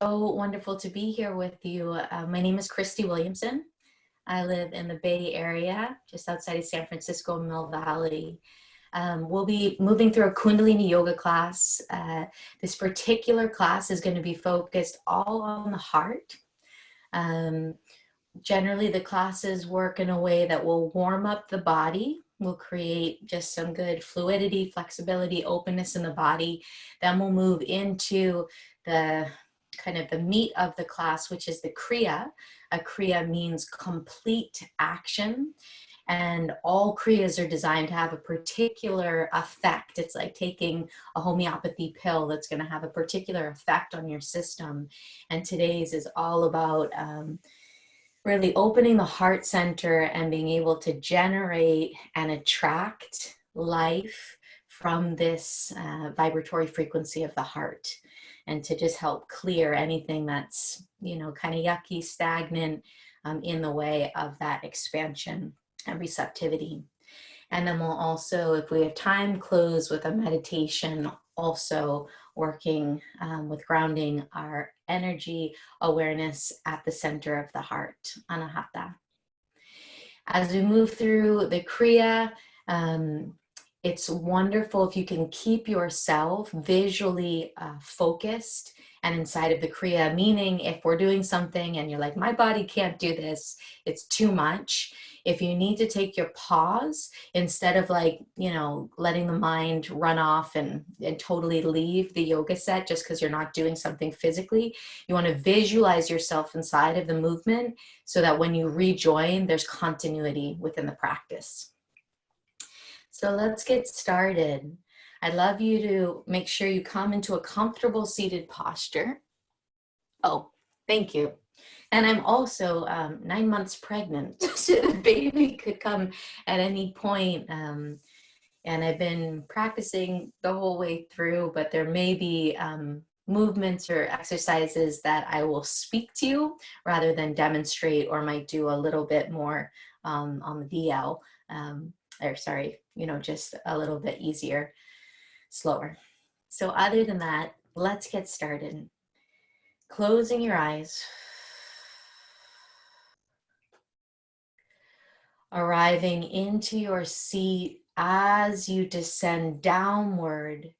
So wonderful to be here with you. My name is Kristi Williamson. I live in the Bay Area, just outside of San Francisco, Mill Valley. We'll be moving through a Kundalini Yoga class. This particular class is going to be focused all on the heart. Generally, the classes work in a way that will warm up the body. We'll create just some good fluidity, flexibility, openness in the body. Then we'll move into the kind of the meat of the class, which is the kriya. A kriya means complete action. And all kriyas are designed to have a particular effect. It's like taking a homeopathy pill that's going to have a particular effect on your system. And today's is all about really opening the heart center and being able to generate and attract life from this vibratory frequency of the heart, and to just help clear anything that's, kind of yucky, stagnant, in the way of that expansion and receptivity. And then we'll also, if we have time, close with a meditation, also working with grounding our energy awareness at the center of the heart, anahata. As we move through the kriya, it's wonderful if you can keep yourself visually focused and inside of the kriya, meaning if we're doing something and you're like, my body can't do this, it's too much. If you need to take your pause, instead of letting the mind run off and totally leave the yoga set just because you're not doing something physically, you want to visualize yourself inside of the movement so that when you rejoin, there's continuity within the practice. So let's get started. I'd love you to make sure you come into a comfortable seated posture. Oh, thank you. And I'm also 9 months pregnant, so the baby could come at any point. And I've been practicing the whole way through, but there may be movements or exercises that I will speak to you rather than demonstrate, or might do a little bit more on the DL. Just a little bit easier, slower. So other than that, let's get started. Closing your eyes. Arriving into your seat as you descend downward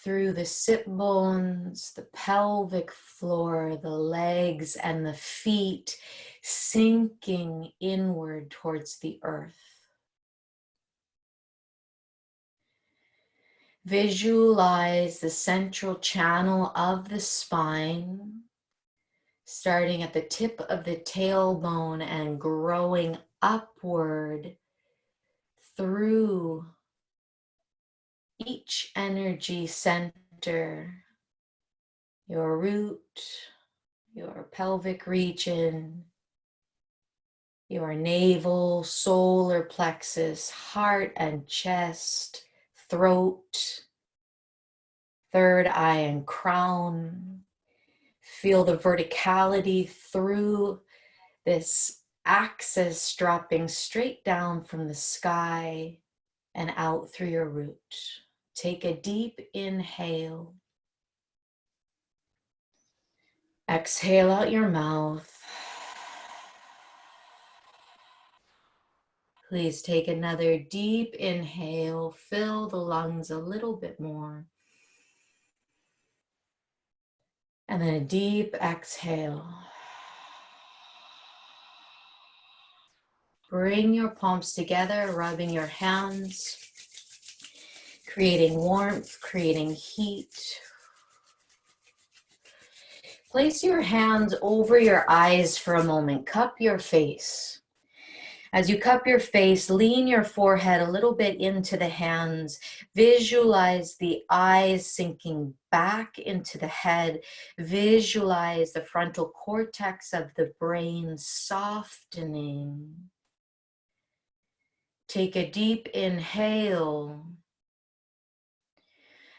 through the sit bones, the pelvic floor, the legs, and the feet, sinking inward towards the earth. Visualize the central channel of the spine, starting at the tip of the tailbone and growing upward through each energy center, your root, your pelvic region, your navel, solar plexus, heart and chest, throat, third eye and crown. Feel the verticality through this axis dropping straight down from the sky and out through your root. Take a deep inhale. Exhale out your mouth. Please take another deep inhale. Fill the lungs a little bit more. And then a deep exhale. Bring your palms together, rubbing your hands, creating warmth, creating heat. Place your hands over your eyes for a moment. Cup your face. As you cup your face, lean your forehead a little bit into the hands. Visualize the eyes sinking back into the head. Visualize the frontal cortex of the brain softening. Take a deep inhale.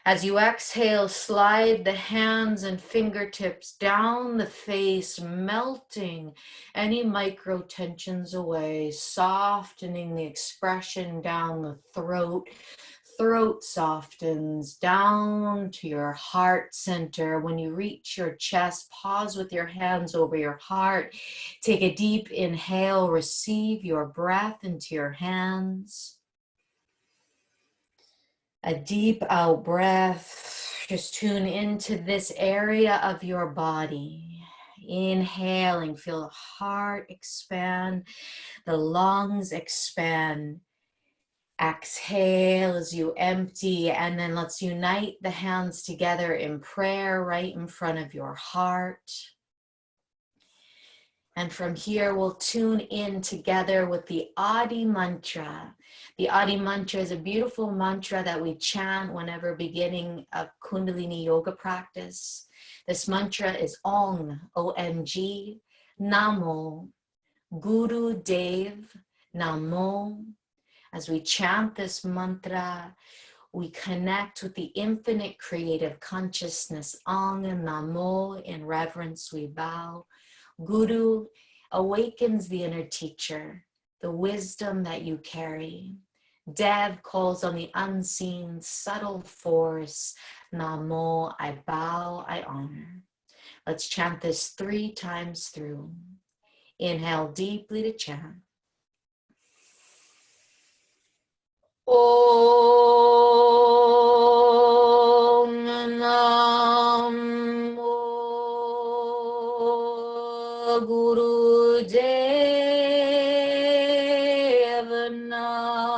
As you exhale, slide the hands and fingertips down the face, melting any micro tensions away, softening the expression down the throat. throat softens down to your heart center. When you reach your chest, pause with your hands over your heart. Take a deep inhale, receive your breath into your hands. A deep out breath. Just tune into this area of your body. Inhaling, feel the heart expand, the lungs expand. Exhale as you empty, and then let's unite the hands together in prayer right in front of your heart. And from here, we'll tune in together with the Adi mantra. The Adi mantra is a beautiful mantra that we chant whenever beginning a Kundalini Yoga practice. This mantra is Ong, O-N-G, Namo, Guru Dev, Namo. As we chant this mantra, we connect with the infinite creative consciousness. Ong and Namo, in reverence we bow. Guru awakens the inner teacher, the wisdom that you carry. Dev calls on the unseen, subtle force. Namo, I bow, I honor. Let's chant this 3 times through. Inhale deeply to chant. Om Namo Guru Dev Namo.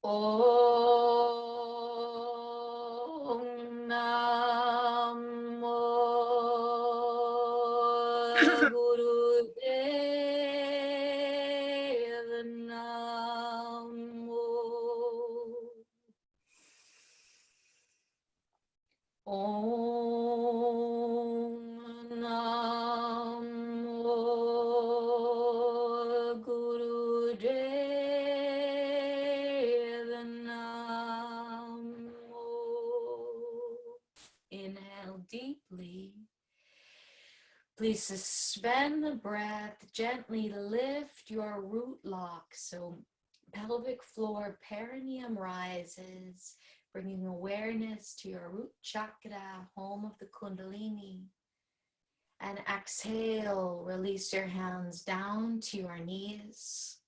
Om Namo Guru Dev Namo. Om Namo Guru Dev Namo. Inhale deeply. Please suspend the breath, gently lift your root lock. So pelvic floor, perineum rises, bringing awareness to your root chakra, home of the Kundalini. And exhale, release your hands down to your knees.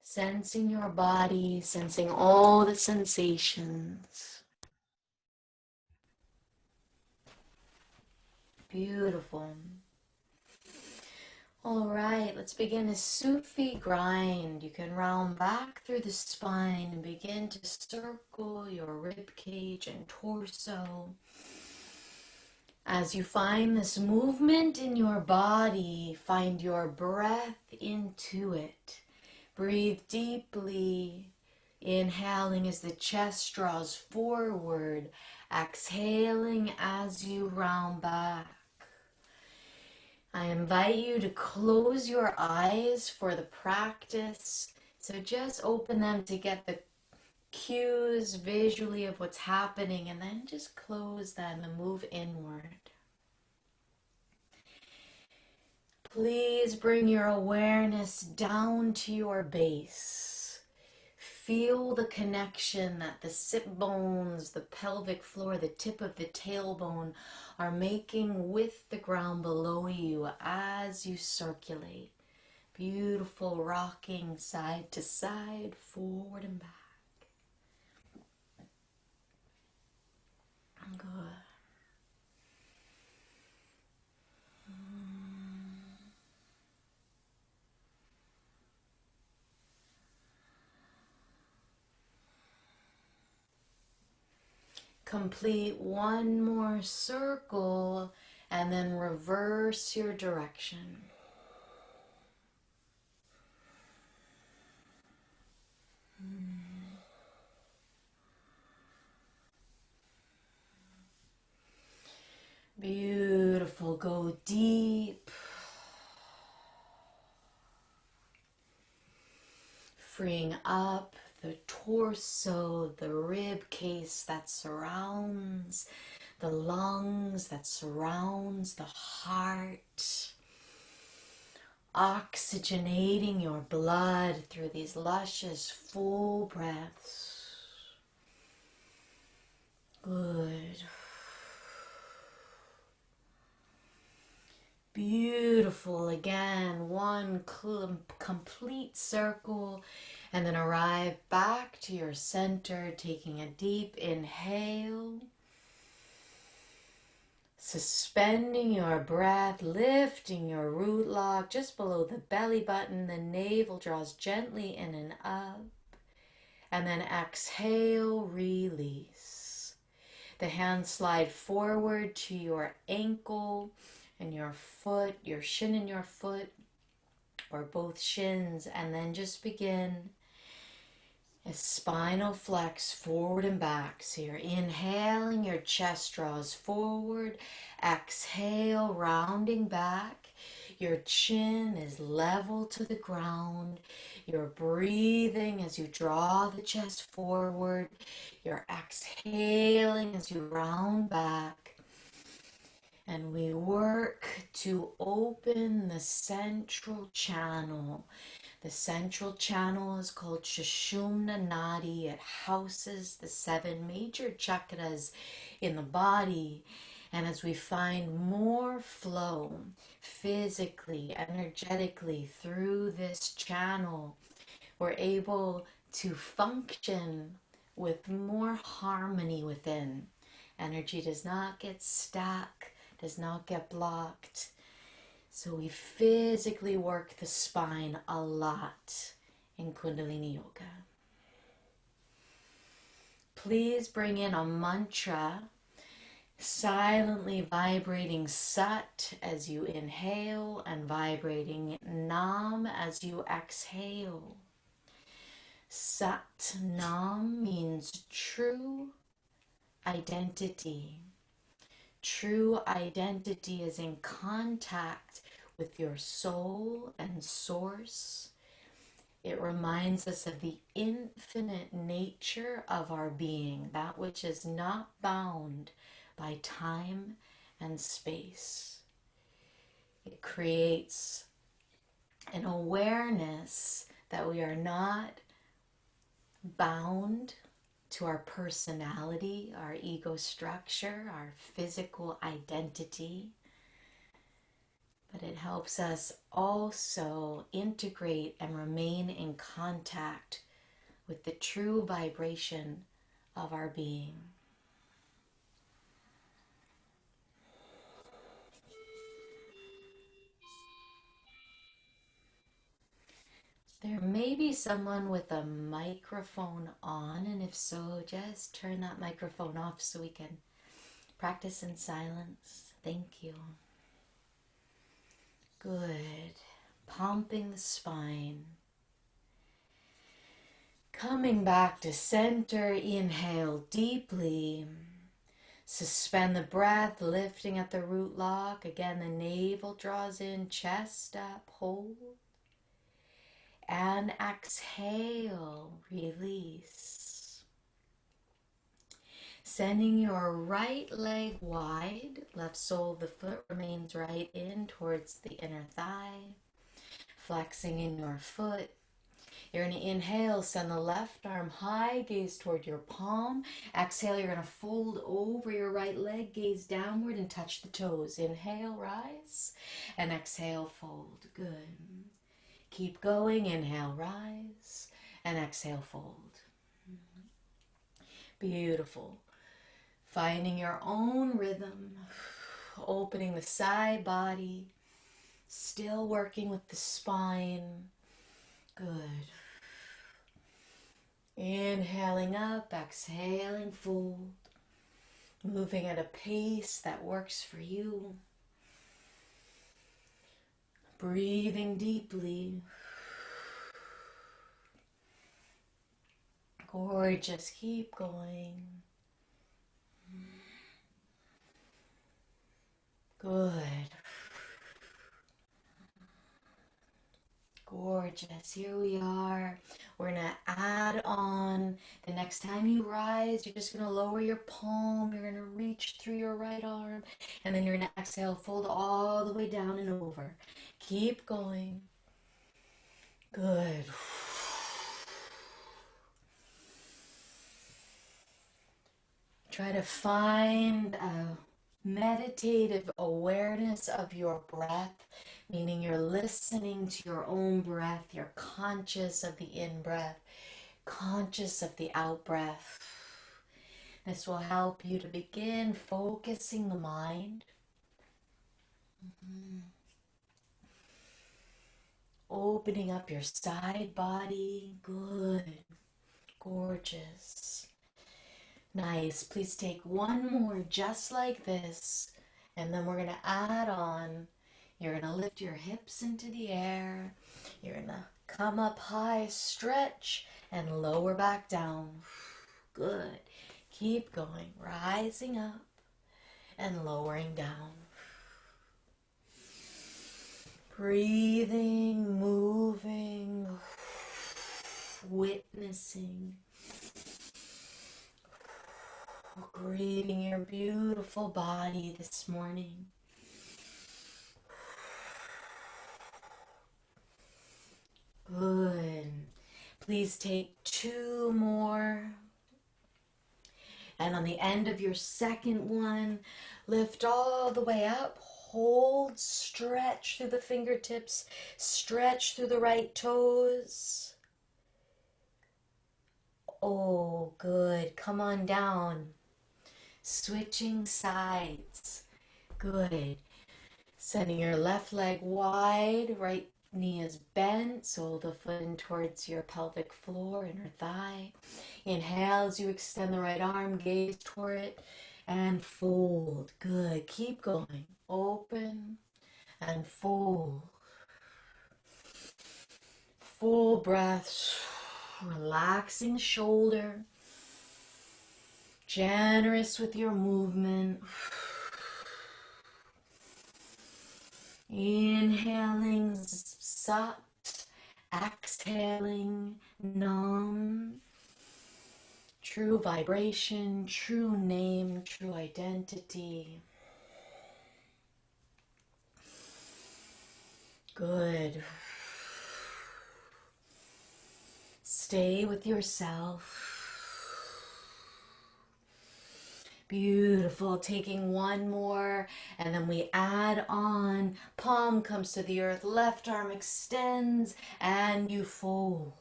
Sensing your body, sensing all the sensations. Beautiful. All right, let's begin a Sufi grind. You can round back through the spine and begin to circle your rib cage and torso. As you find this movement in your body, find your breath into it. Breathe deeply, inhaling as the chest draws forward, exhaling as you round back. I invite you to close your eyes for the practice. So just open them to get the cues visually of what's happening, and then just close them and move inward. Please bring your awareness down to your base. Feel the connection that the sit bones, the pelvic floor, the tip of the tailbone are making with the ground below you as you circulate. Beautiful rocking side to side, forward and back. Good. Complete one more circle and then reverse your direction. Beautiful. Go deep. Freeing up the torso, the rib case that surrounds the lungs, that surrounds the heart. Oxygenating your blood through these luscious, full breaths. Good. Beautiful. Again, one complete circle, and then arrive back to your center, taking a deep inhale. Suspending your breath, lifting your root log just below the belly button. The navel draws gently in and up. And then exhale, release. The hands slide forward to your ankle and your foot, your shin and your foot, or both shins, and then just begin a spinal flex forward and back. So you're inhaling, your chest draws forward. Exhale, rounding back. Your chin is level to the ground. You're breathing as you draw the chest forward. You're exhaling as you round back. And we work to open the central channel. The central channel is called Sushumna Nadi. It houses the 7 major chakras in the body. And as we find more flow physically, energetically through this channel, we're able to function with more harmony within. Energy does not get stuck, does not get blocked. So we physically work the spine a lot in Kundalini Yoga. Please bring in a mantra, silently vibrating Sat as you inhale and vibrating Nam as you exhale. Sat Nam means true identity. True identity is in contact with your soul and source. It reminds us of the infinite nature of our being, that which is not bound by time and space. It creates an awareness that we are not bound to our personality, our ego structure, our physical identity. But it helps us also integrate and remain in contact with the true vibration of our being. There may be someone with a microphone on, and if so, just turn that microphone off so we can practice in silence. Thank you. Good. Pumping the spine. Coming back to center, inhale deeply. Suspend the breath, lifting at the root lock. Again, the navel draws in, chest up, hold. And exhale, release. Sending your right leg wide, left sole of the foot remains right in towards the inner thigh. Flexing in your foot. You're going to inhale, send the left arm high, gaze toward your palm. Exhale, you're going to fold over your right leg, gaze downward and touch the toes. Inhale, rise, and exhale, fold. Good. Keep going. Inhale, rise, and exhale, fold. Beautiful. Finding your own rhythm, opening the side body, still working with the spine. Good. Inhaling up, exhaling, fold. Moving at a pace that works for you. Breathing deeply. Gorgeous. Keep going. Good. Gorgeous. Here we are. We're going to add on next time you rise, you're just going to lower your palm. You're going to reach through your right arm. And then you're going to exhale, fold all the way down and over. Keep going. Good. Try to find a meditative awareness of your breath, meaning you're listening to your own breath. You're conscious of the in-breath, conscious of the out-breath. This will help you to begin focusing the mind. Opening up your side body. Good. Gorgeous. Nice. Please take one more just like this. And then we're going to add on. You're going to lift your hips into the air. You're going to come up high, stretch, and lower back down. Good. Keep going. Rising up and lowering down. Breathing, moving, witnessing. Greeting your beautiful body this morning. Good. Please take two more. And on the end of your second one, lift all the way up. Hold, stretch through the fingertips. Stretch through the right toes. Oh, good. Come on down. Switching sides. Good. Sending your left leg wide, right knee is bent, sole the foot in towards your pelvic floor, inner thigh. Inhale as you extend the right arm, gaze toward it, and fold. Good. Keep going. Open and fold. Full breaths. Relaxing the shoulder. Generous with your movement. Inhaling sat, exhaling nam. True vibration, true name, true identity. Good. Stay with yourself. Beautiful. Taking one more, and then we add on. Palm comes to the earth, left arm extends, and you fold.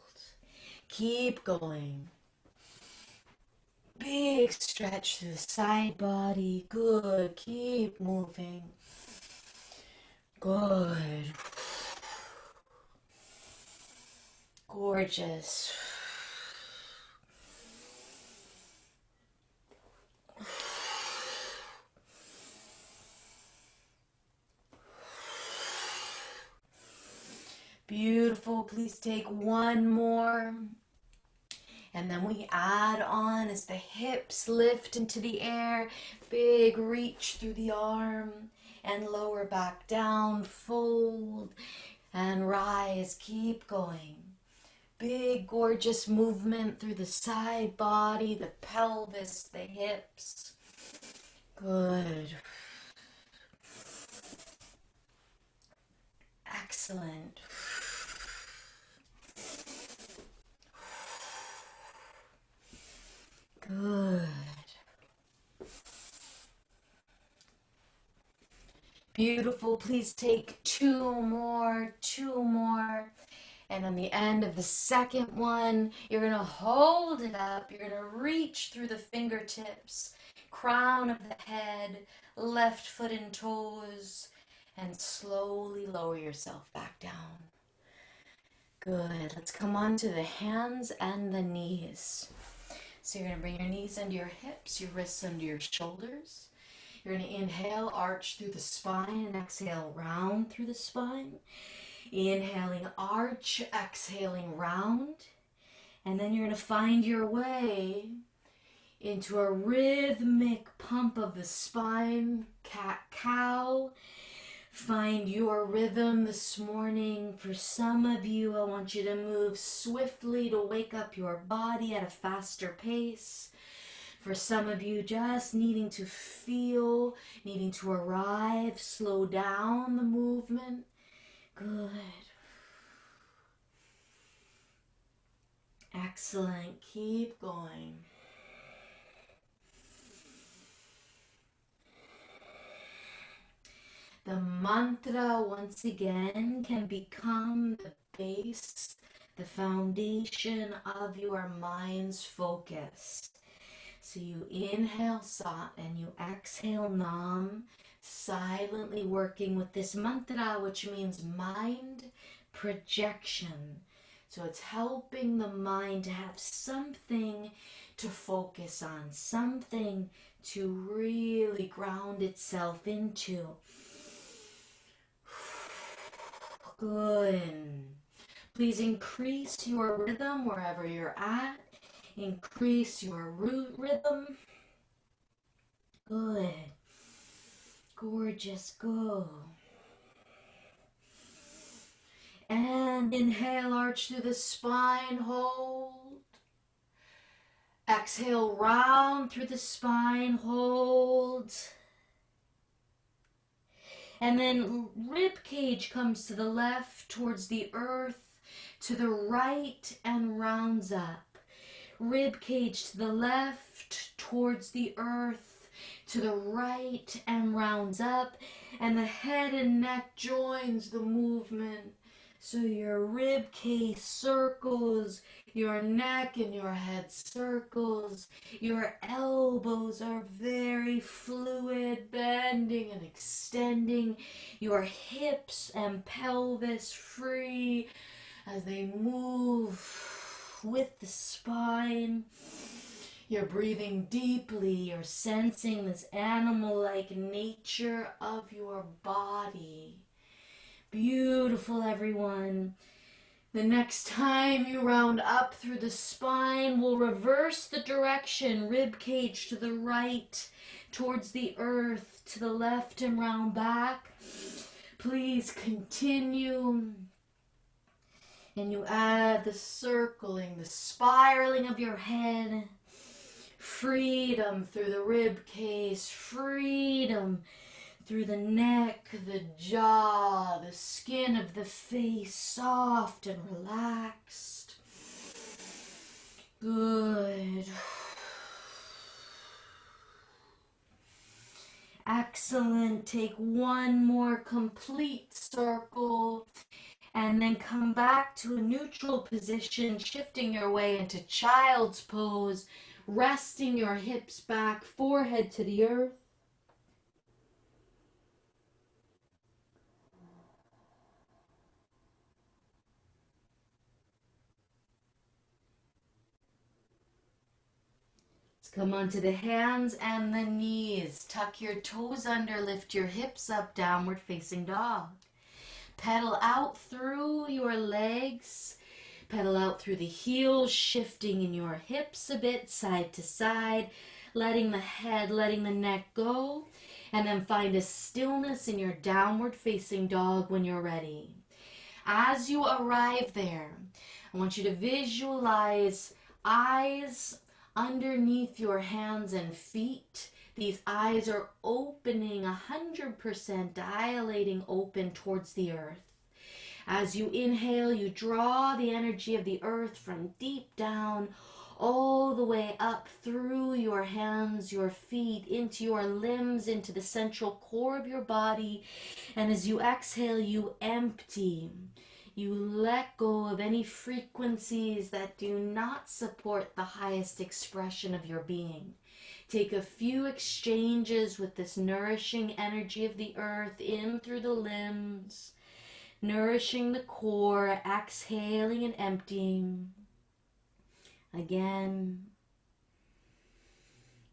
Keep going. Big stretch through the side body. Good. Keep moving. Good. Gorgeous. Beautiful. Please take one more. And then we add on as the hips lift into the air. Big reach through the arm and lower back down. Fold and rise. Keep going. Big, gorgeous movement through the side body, the pelvis, the hips. Good. Excellent. Good. Beautiful. Please take two more. And on the end of the second one, you're going to hold it up. You're going to reach through the fingertips, crown of the head, left foot and toes, and slowly lower yourself back down. Good. Let's come on to the hands and the knees. So you're going to bring your knees under your hips, your wrists under your shoulders. You're going to inhale, arch through the spine, and exhale, round through the spine. Inhaling, arch, exhaling, round. And then you're going to find your way into a rhythmic pump of the spine, cat-cow. Find your rhythm this morning. For some of you, I want you to move swiftly to wake up your body at a faster pace. For some of you, just needing to feel, needing to arrive, slow down the movement. Good. Excellent. Keep going. The mantra, once again, can become the base, the foundation of your mind's focus. So you inhale Sat and you exhale Nam, silently working with this mantra, which means mind projection. So it's helping the mind to have something to focus on, something to really ground itself into. Good. Please increase your rhythm wherever you're at. Increase your root rhythm. Good. Gorgeous. Go. And inhale, arch through the spine, hold. Exhale, round through the spine, hold. And then rib cage comes to the left towards the earth, to the right and rounds up. Rib cage to the left towards the earth, to the right and rounds up. And the head and neck joins the movement. So your rib cage circles, your neck and your head circles. Your elbows are very fluid, bending and extending. Your hips and pelvis free as they move with the spine. You're breathing deeply. You're sensing this animal-like nature of your body. Beautiful, everyone. The next time you round up through the spine, we'll reverse the direction. Rib cage to the right, towards the earth, to the left and round back. Please continue. And you add the circling, the spiraling of your head. Freedom through the rib cage. Freedom through the neck, the jaw, the skin of the face, soft and relaxed. Good. Excellent. Take one more complete circle and then come back to a neutral position, shifting your way into child's pose, resting your hips back, forehead to the earth. Come onto the hands and the knees. Tuck your toes under, lift your hips up, downward facing dog. Pedal out through your legs. Pedal out through the heels, shifting in your hips a bit, side to side, letting the head, letting the neck go. And then find a stillness in your downward facing dog when you're ready. As you arrive there, I want you to visualize eyes underneath your hands and feet. These eyes are opening 100%, dilating open towards the earth. As you inhale, you draw the energy of the earth from deep down all the way up through your hands, your feet, into your limbs, into the central core of your body. And as you exhale, you empty. You let go of any frequencies that do not support the highest expression of your being. Take a few exchanges with this nourishing energy of the earth in through the limbs, nourishing the core, exhaling and emptying. Again.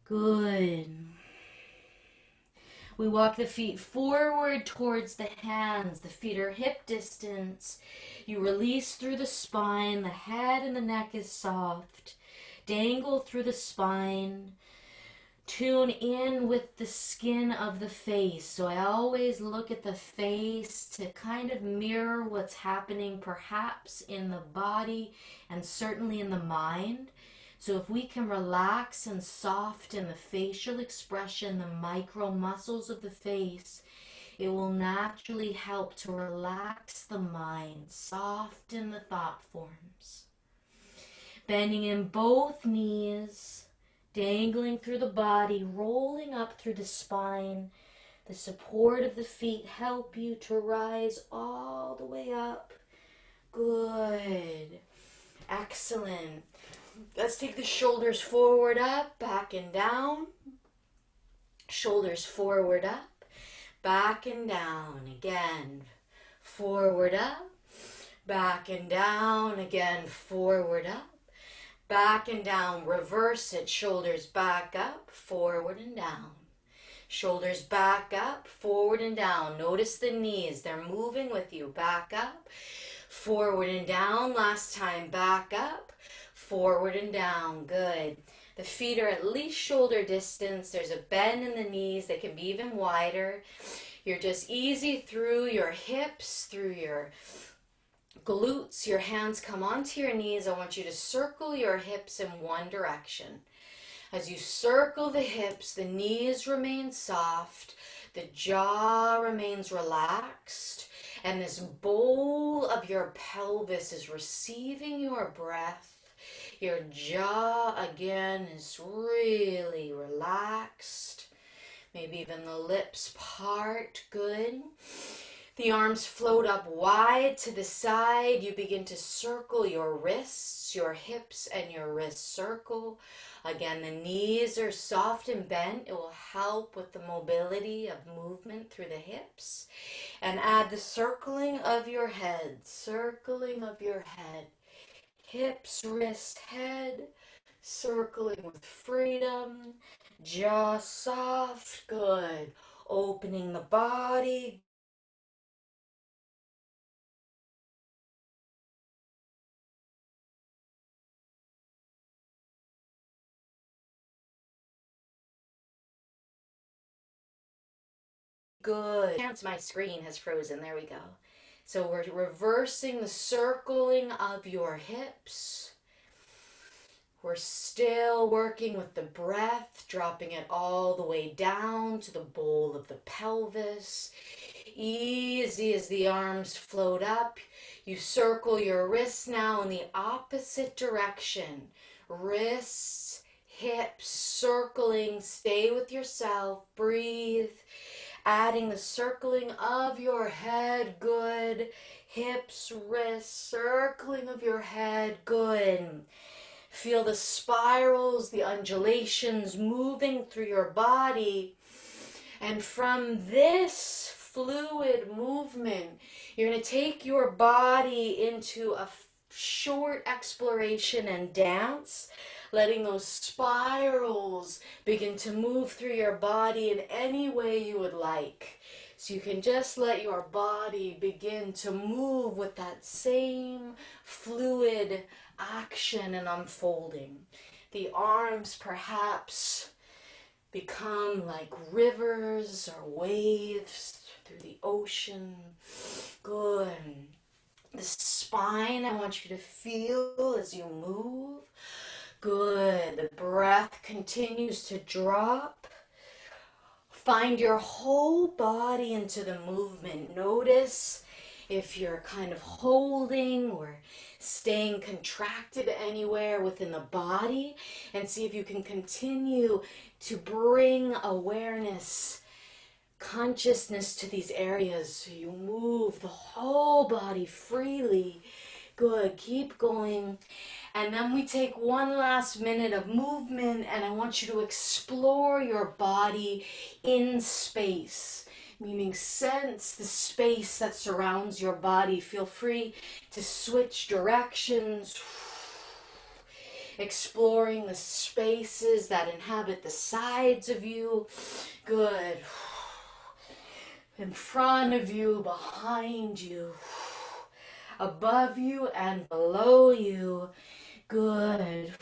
Good. We walk the feet forward towards the hands. The feet are hip distance. You release through the spine. The head and the neck is soft. Dangle through the spine. Tune in with the skin of the face. So I always look at the face to kind of mirror what's happening perhaps in the body and certainly in the mind. So if we can relax and soften the facial expression, the micro muscles of the face, it will naturally help to relax the mind, soften the thought forms. Bending in both knees, dangling through the body, rolling up through the spine. The support of the feet help you to rise all the way up. Good. Excellent. Let's take the shoulders forward, up, back and down. Shoulders forward, up, back and down. Again, forward, up, back and down. Again, forward, up. Back and down, reverse it, shoulders back up, forward and down. Shoulders back up, forward and down. Notice the knees, they're moving with you. Back up, forward and down. Last time, back up, forward and down. Good. The feet are at least shoulder distance. There's a bend in the knees. They can be even wider. You're just easy through your hips, through your glutes. Your hands come onto your knees. I want you to circle your hips in one direction. As you circle the hips, the knees remain soft, the jaw remains relaxed, and this bowl of your pelvis is receiving your breath. Your jaw again is really relaxed. Maybe even the lips part. Good. The arms float up wide to the side. You begin to circle your wrists, your hips and your wrists circle. Again, the knees are soft and bent. It will help with the mobility of movement through the hips. And add the circling of your head, circling of your head. Hips, wrist, head, circling with freedom. Jaw soft, good. Opening the body. Good. My screen has frozen. There we go. So we're reversing the circling of your hips. We're still working with the breath, dropping it all the way down to the bowl of the pelvis. Easy as the arms float up. You circle your wrists now in the opposite direction. Wrists, hips, circling. Stay with yourself. Breathe. Adding the circling of your head, good. Hips, wrists, circling of your head, good. Feel the spirals, the undulations moving through your body. And from this fluid movement, you're going to take your body into a short exploration and dance, letting those spirals begin to move through your body in any way you would like. So you can just let your body begin to move with that same fluid action and unfolding. The arms perhaps become like rivers or waves through the ocean. Good. The spine, I want you to feel as you move. Good. The breath continues to drop. Find your whole body into the movement. Notice if you're kind of holding or staying contracted anywhere within the body, and see if you can continue to bring awareness, consciousness to these areas. So you move the whole body freely. Good. Keep going. And then we take one last minute of movement, and I want you to explore your body in space, meaning sense the space that surrounds your body. Feel free to switch directions, exploring the spaces that inhabit the sides of you. Good. In front of you, behind you, above you and below you. Good.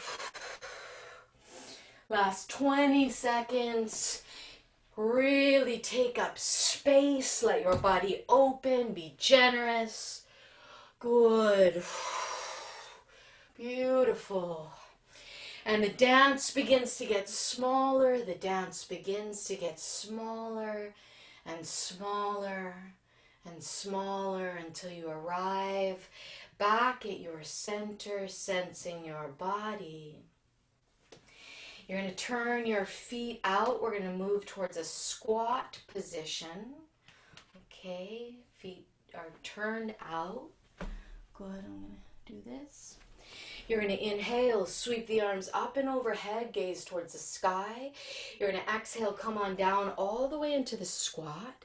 Last 20 seconds. Really take up space. Let your body open. Be generous. Good. Beautiful. And the dance begins to get smaller. The dance begins to get smaller and smaller and smaller until you arrive back at your center, sensing your body. You're going to turn your feet out. We're going to move towards a squat position. Okay, feet are turned out. Good, I'm going to do this. You're going to inhale, sweep the arms up and overhead, gaze towards the sky. You're going to exhale, come on down all the way into the squat.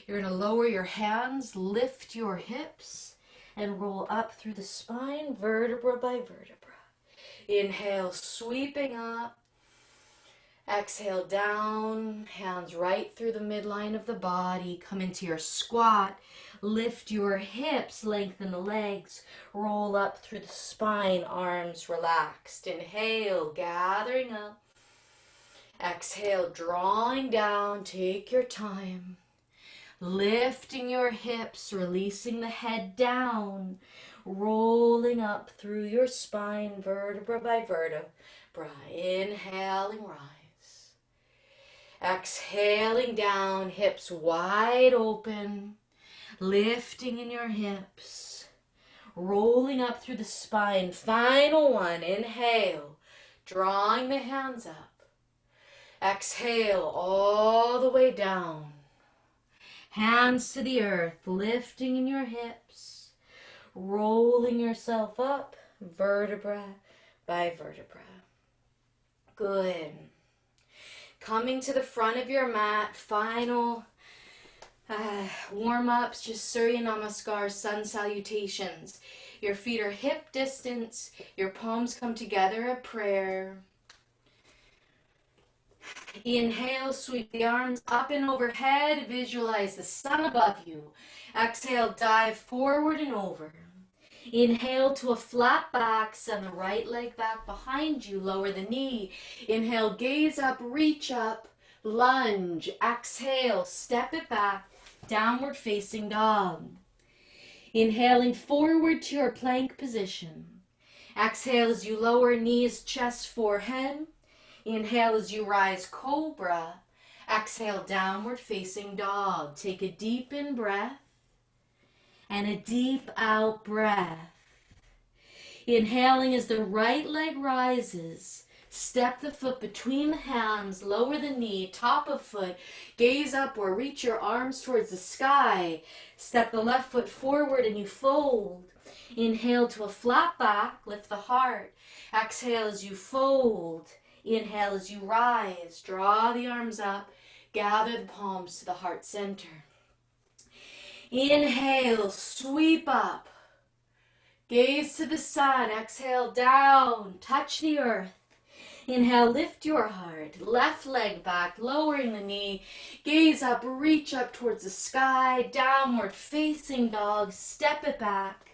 You're going to lower your hands, lift your hips, and roll up through the spine, vertebra by vertebra. Inhale, sweeping up. Exhale down, hands right through the midline of the body. Come into your squat. Lift your hips, lengthen the legs. Roll up through the spine, arms relaxed. Inhale, gathering up. Exhale, drawing down. Take your time. Lifting your hips, releasing the head down. Rolling up through your spine, vertebra by vertebra. Inhaling, rise. Exhaling down, hips wide open, lifting in your hips, rolling up through the spine. Final one, inhale, drawing the hands up. Exhale all the way down. Hands to the earth, lifting in your hips, rolling yourself up, vertebra by vertebra. Good. Coming to the front of your mat, final warm-ups, just Surya Namaskar, sun salutations. Your feet are hip distance, your palms come together, a prayer. Inhale, sweep the arms up and overhead, visualize the sun above you. Exhale, dive forward and over. Inhale to a flat back, send the right leg back behind you, lower the knee. Inhale, gaze up, reach up, lunge. Exhale, step it back, downward facing dog. Inhaling forward to your plank position. Exhale as you lower knees, chest, forehead. Inhale as you rise, cobra. Exhale, downward facing dog. Take a deep in breath and a deep out breath. Inhaling as the right leg rises. Step the foot between the hands, lower the knee, top of foot, gaze upward, reach your arms towards the sky. Step the left foot forward and you fold. Inhale to a flat back, lift the heart. Exhale as you fold. Inhale as you rise, draw the arms up, gather the palms to the heart center. Inhale, sweep up, gaze to the sun, exhale down, touch the earth. Inhale, lift your heart, left leg back, lowering the knee, gaze up, reach up towards the sky, downward facing dog, step it back.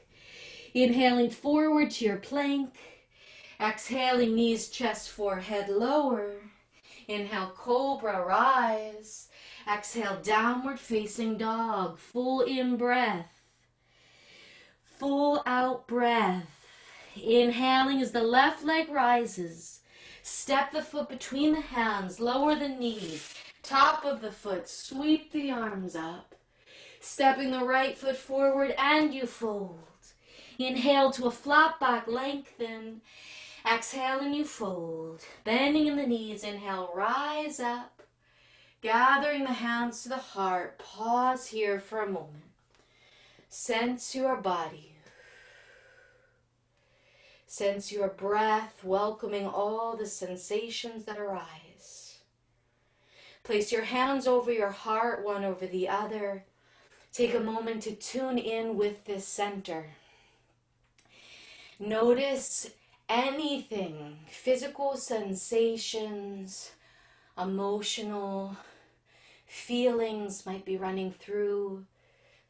Inhaling forward to your plank, exhaling knees, chest, forehead lower. Inhale, cobra, rise. Exhale, downward facing dog. Full in breath. Full out breath. Inhaling as the left leg rises. Step the foot between the hands. Lower the knee. Top of the foot. Sweep the arms up. Stepping the right foot forward and you fold. Inhale to a flat back, lengthen. Exhale and you fold. Bending in the knees. Inhale, rise up. Gathering the hands to the heart. Pause here for a moment. Sense your body. Sense your breath, welcoming all the sensations that arise. Place your hands over your heart, one over the other. Take a moment to tune in with this center. Notice anything, physical sensations, emotional feelings might be running through,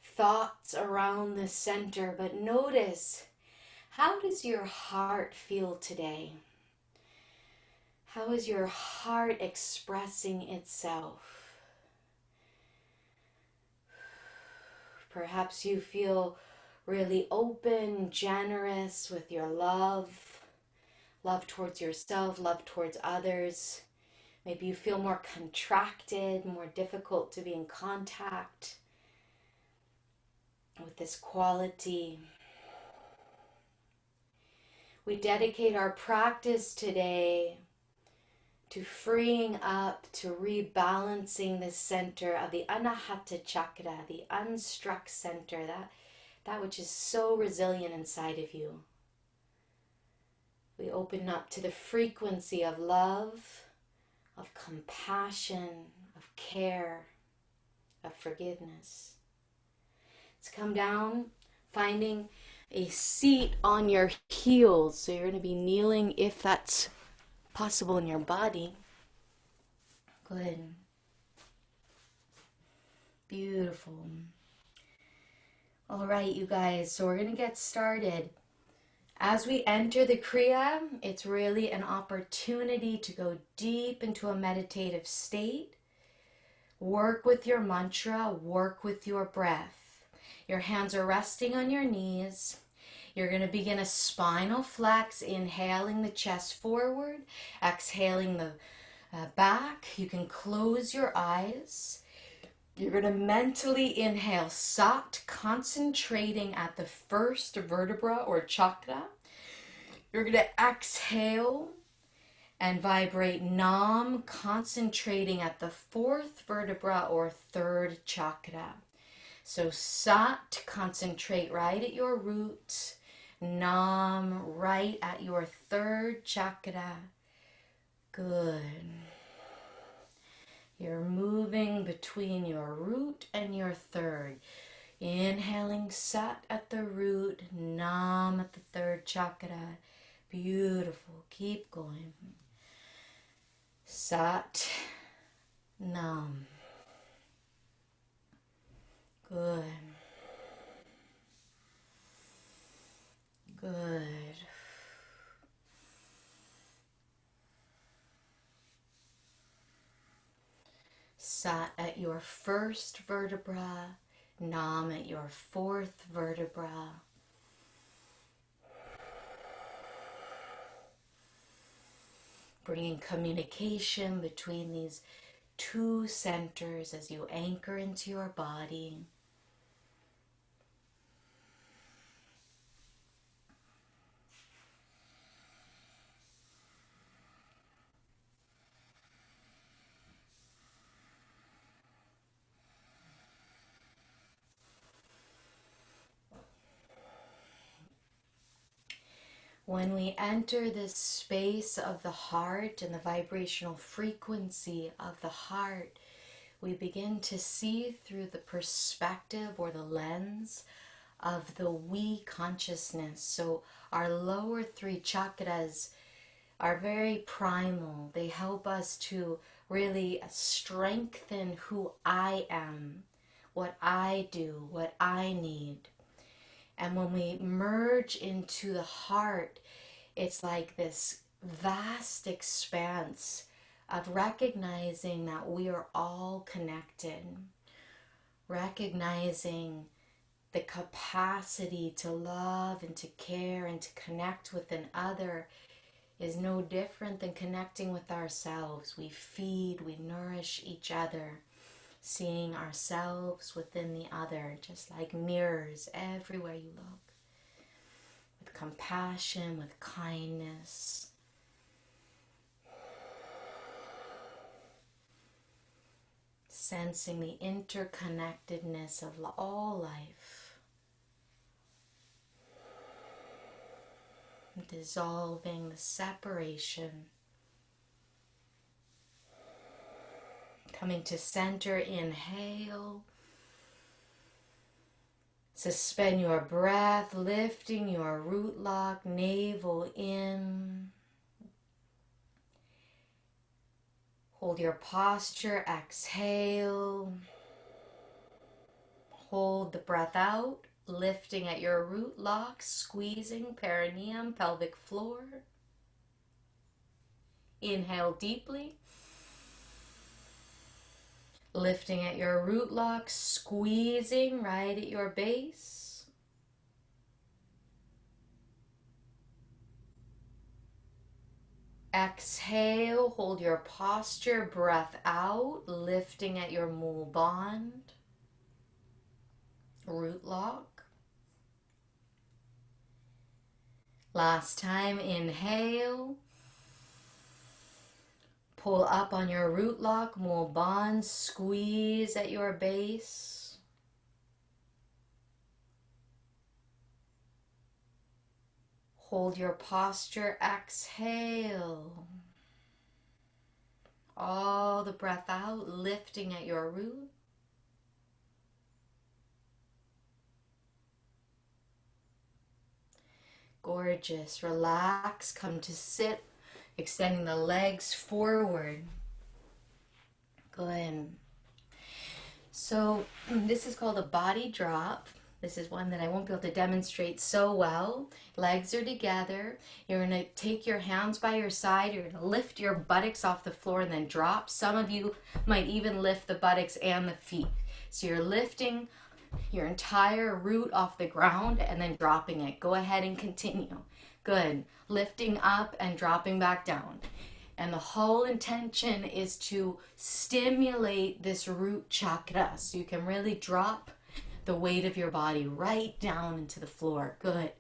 thoughts around the center, but notice, how does your heart feel today? How is your heart expressing itself? Perhaps you feel really open, generous with your love towards yourself, love towards others. Maybe you feel more contracted, more difficult to be in contact with this quality. We dedicate our practice today to freeing up, to rebalancing the center of the Anahata chakra, the unstruck center, that which is so resilient inside of you. We open up to the frequency of love, of compassion, of care, of forgiveness. Let's come down, finding a seat on your heels. So you're going to be kneeling if that's possible in your body. Good. Beautiful. All right, you guys, so we're going to get started. As we enter the kriya, it's really an opportunity to go deep into a meditative state. Work with your mantra, work with your breath. Your hands are resting on your knees. You're going to begin a spinal flex, inhaling the chest forward, exhaling the back. You can close your eyes. You're going to mentally inhale Sat, concentrating at the first vertebra or chakra. You're going to exhale and vibrate Nam, concentrating at the fourth vertebra or third chakra. So Sat, concentrate right at your root. Nam, right at your third chakra. Good. You're moving between your root and your third. Inhaling Sat at the root, Nam at the third chakra. Beautiful. Keep going. Sat, Nam. Good. Good. Sat at your first vertebra, Nam at your fourth vertebra. Bringing communication between these two centers as you anchor into your body. When we enter this space of the heart and the vibrational frequency of the heart, we begin to see through the perspective or the lens of the we consciousness. So our lower three chakras are very primal. They help us to really strengthen who I am, what I do, what I need. And when we merge into the heart, it's like this vast expanse of recognizing that we are all connected, recognizing the capacity to love and to care and to connect with an other is no different than connecting with ourselves. We feed, we nourish each other, seeing ourselves within the other, just like mirrors everywhere you look, with compassion, with kindness. Sensing the interconnectedness of all life. Dissolving the separation. Coming to center, inhale. Suspend your breath, lifting your root lock, navel in. Hold your posture, exhale. Hold the breath out, lifting at your root lock, squeezing perineum, pelvic floor. Inhale deeply. Lifting at your root lock, squeezing right at your base. Exhale, hold your posture, breath out, lifting at your mul band, root lock. Last time, inhale. Pull up on your root lock, mul band, squeeze at your base. Hold your posture, exhale. All the breath out, lifting at your root. Gorgeous. Relax, come to sit, extending the legs forward. Good. So this is called a body drop. This is one that I won't be able to demonstrate so well. Legs are together. You're going to take your hands by your side. You're going to lift your buttocks off the floor and then drop. Some of you might even lift the buttocks and the feet. So you're lifting your entire root off the ground and then dropping it. Go ahead and continue. Good. Lifting up and dropping back down. And the whole intention is to stimulate this root chakra so you can really drop the weight of your body right down into the floor. Good.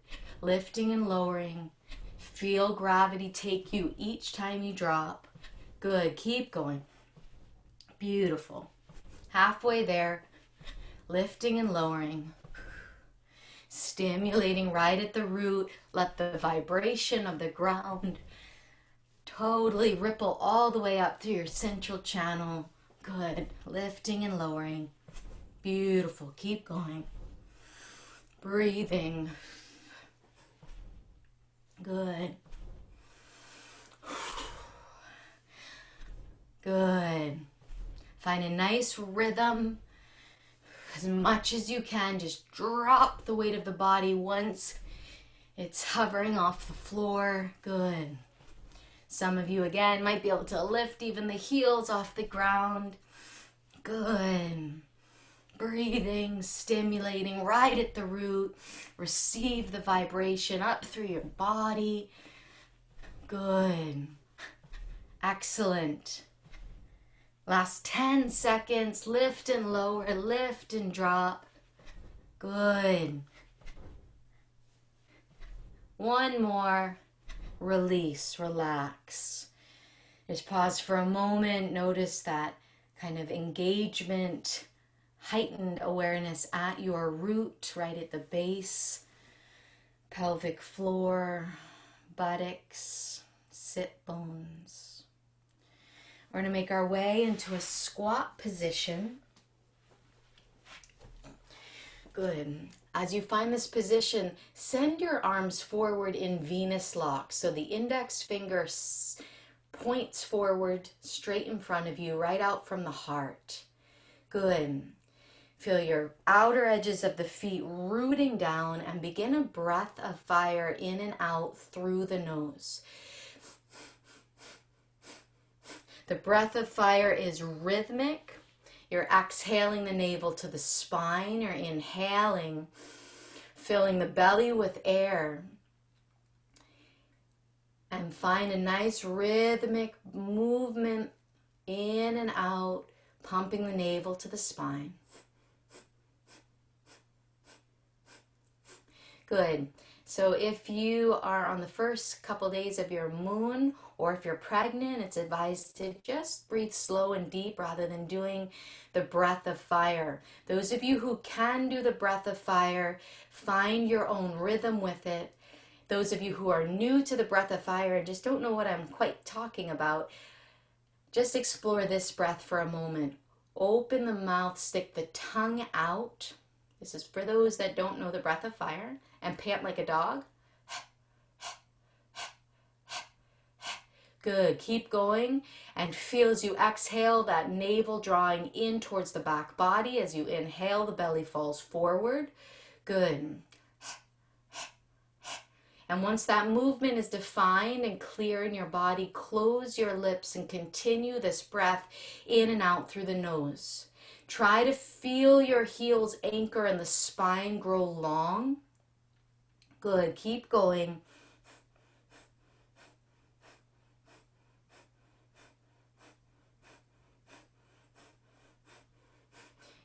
Lifting and lowering. Feel gravity take you each time you drop. Good. Keep going. Beautiful. Halfway there. Lifting and lowering, stimulating right at the root. Let the vibration of the ground totally ripple all the way up through your central channel. Good. Lifting and lowering. Beautiful. Keep going. Breathing. Good. Good. Find a nice rhythm. As much as you can, just drop the weight of the body once it's hovering off the floor. Good. Some of you, again, might be able to lift even the heels off the ground. Good. Breathing, stimulating right at the root. Receive the vibration up through your body. Good. Excellent. Last 10 seconds, lift and lower, lift and drop. Good. One more, release, relax. Just pause for a moment, notice that kind of engagement, heightened awareness at your root, right at the base, pelvic floor, buttocks, sit bones. We're going to make our way into a squat position. Good. As you find this position, send your arms forward in Venus lock. So the index finger points forward, straight in front of you, right out from the heart. Good. Feel your outer edges of the feet rooting down and begin a breath of fire in and out through the nose. The breath of fire is rhythmic. You're exhaling the navel to the spine. You're inhaling, filling the belly with air. And find a nice rhythmic movement in and out, pumping the navel to the spine. Good. So if you are on the first couple days of your moon, or if you're pregnant, it's advised to just breathe slow and deep rather than doing the breath of fire. Those of you who can do the breath of fire, find your own rhythm with it. Those of you who are new to the breath of fire and just don't know what I'm quite talking about, just explore this breath for a moment. Open the mouth, stick the tongue out. This is for those that don't know the breath of fire, and pant like a dog. Good. Keep going and feel as you exhale that navel drawing in towards the back body. As you inhale, the belly falls forward. Good. And once that movement is defined and clear in your body, close your lips and continue this breath in and out through the nose. Try to feel your heels anchor and the spine grow long. Good, keep going.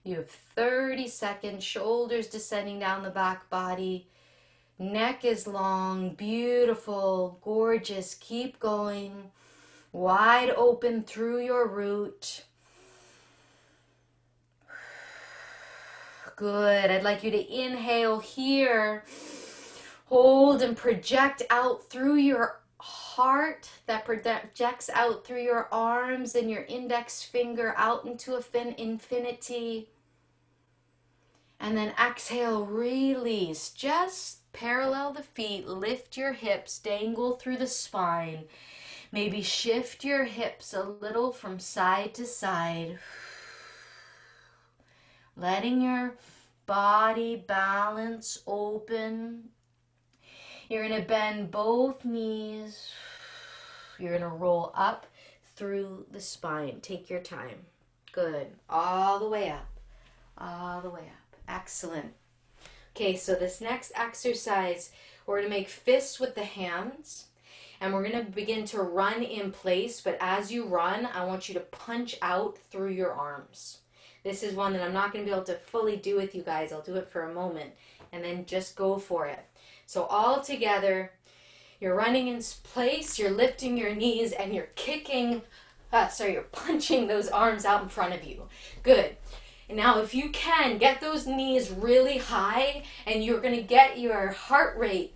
You have 30 seconds, shoulders descending down the back body. Neck is long, beautiful, gorgeous. Keep going. Wide open through your root. Good. I'd like you to inhale here. Hold and project out through your heart. That projects out through your arms and your index finger out into infinity. And then exhale, release. Just parallel the feet, lift your hips, dangle through the spine. Maybe shift your hips a little from side to side. Letting your body balance, open. You're going to bend both knees. You're going to roll up through the spine. Take your time. Good. All the way up. All the way up. Excellent. Okay, so this next exercise, we're going to make fists with the hands. And we're going to begin to run in place. But as you run, I want you to punch out through your arms. This is one that I'm not going to be able to fully do with you guys. I'll do it for a moment. And then just go for it. So all together, you're running in place. You're lifting your knees and you're kicking. You're punching those arms out in front of you. Good. And now if you can, get those knees really high and you're going to get your heart rate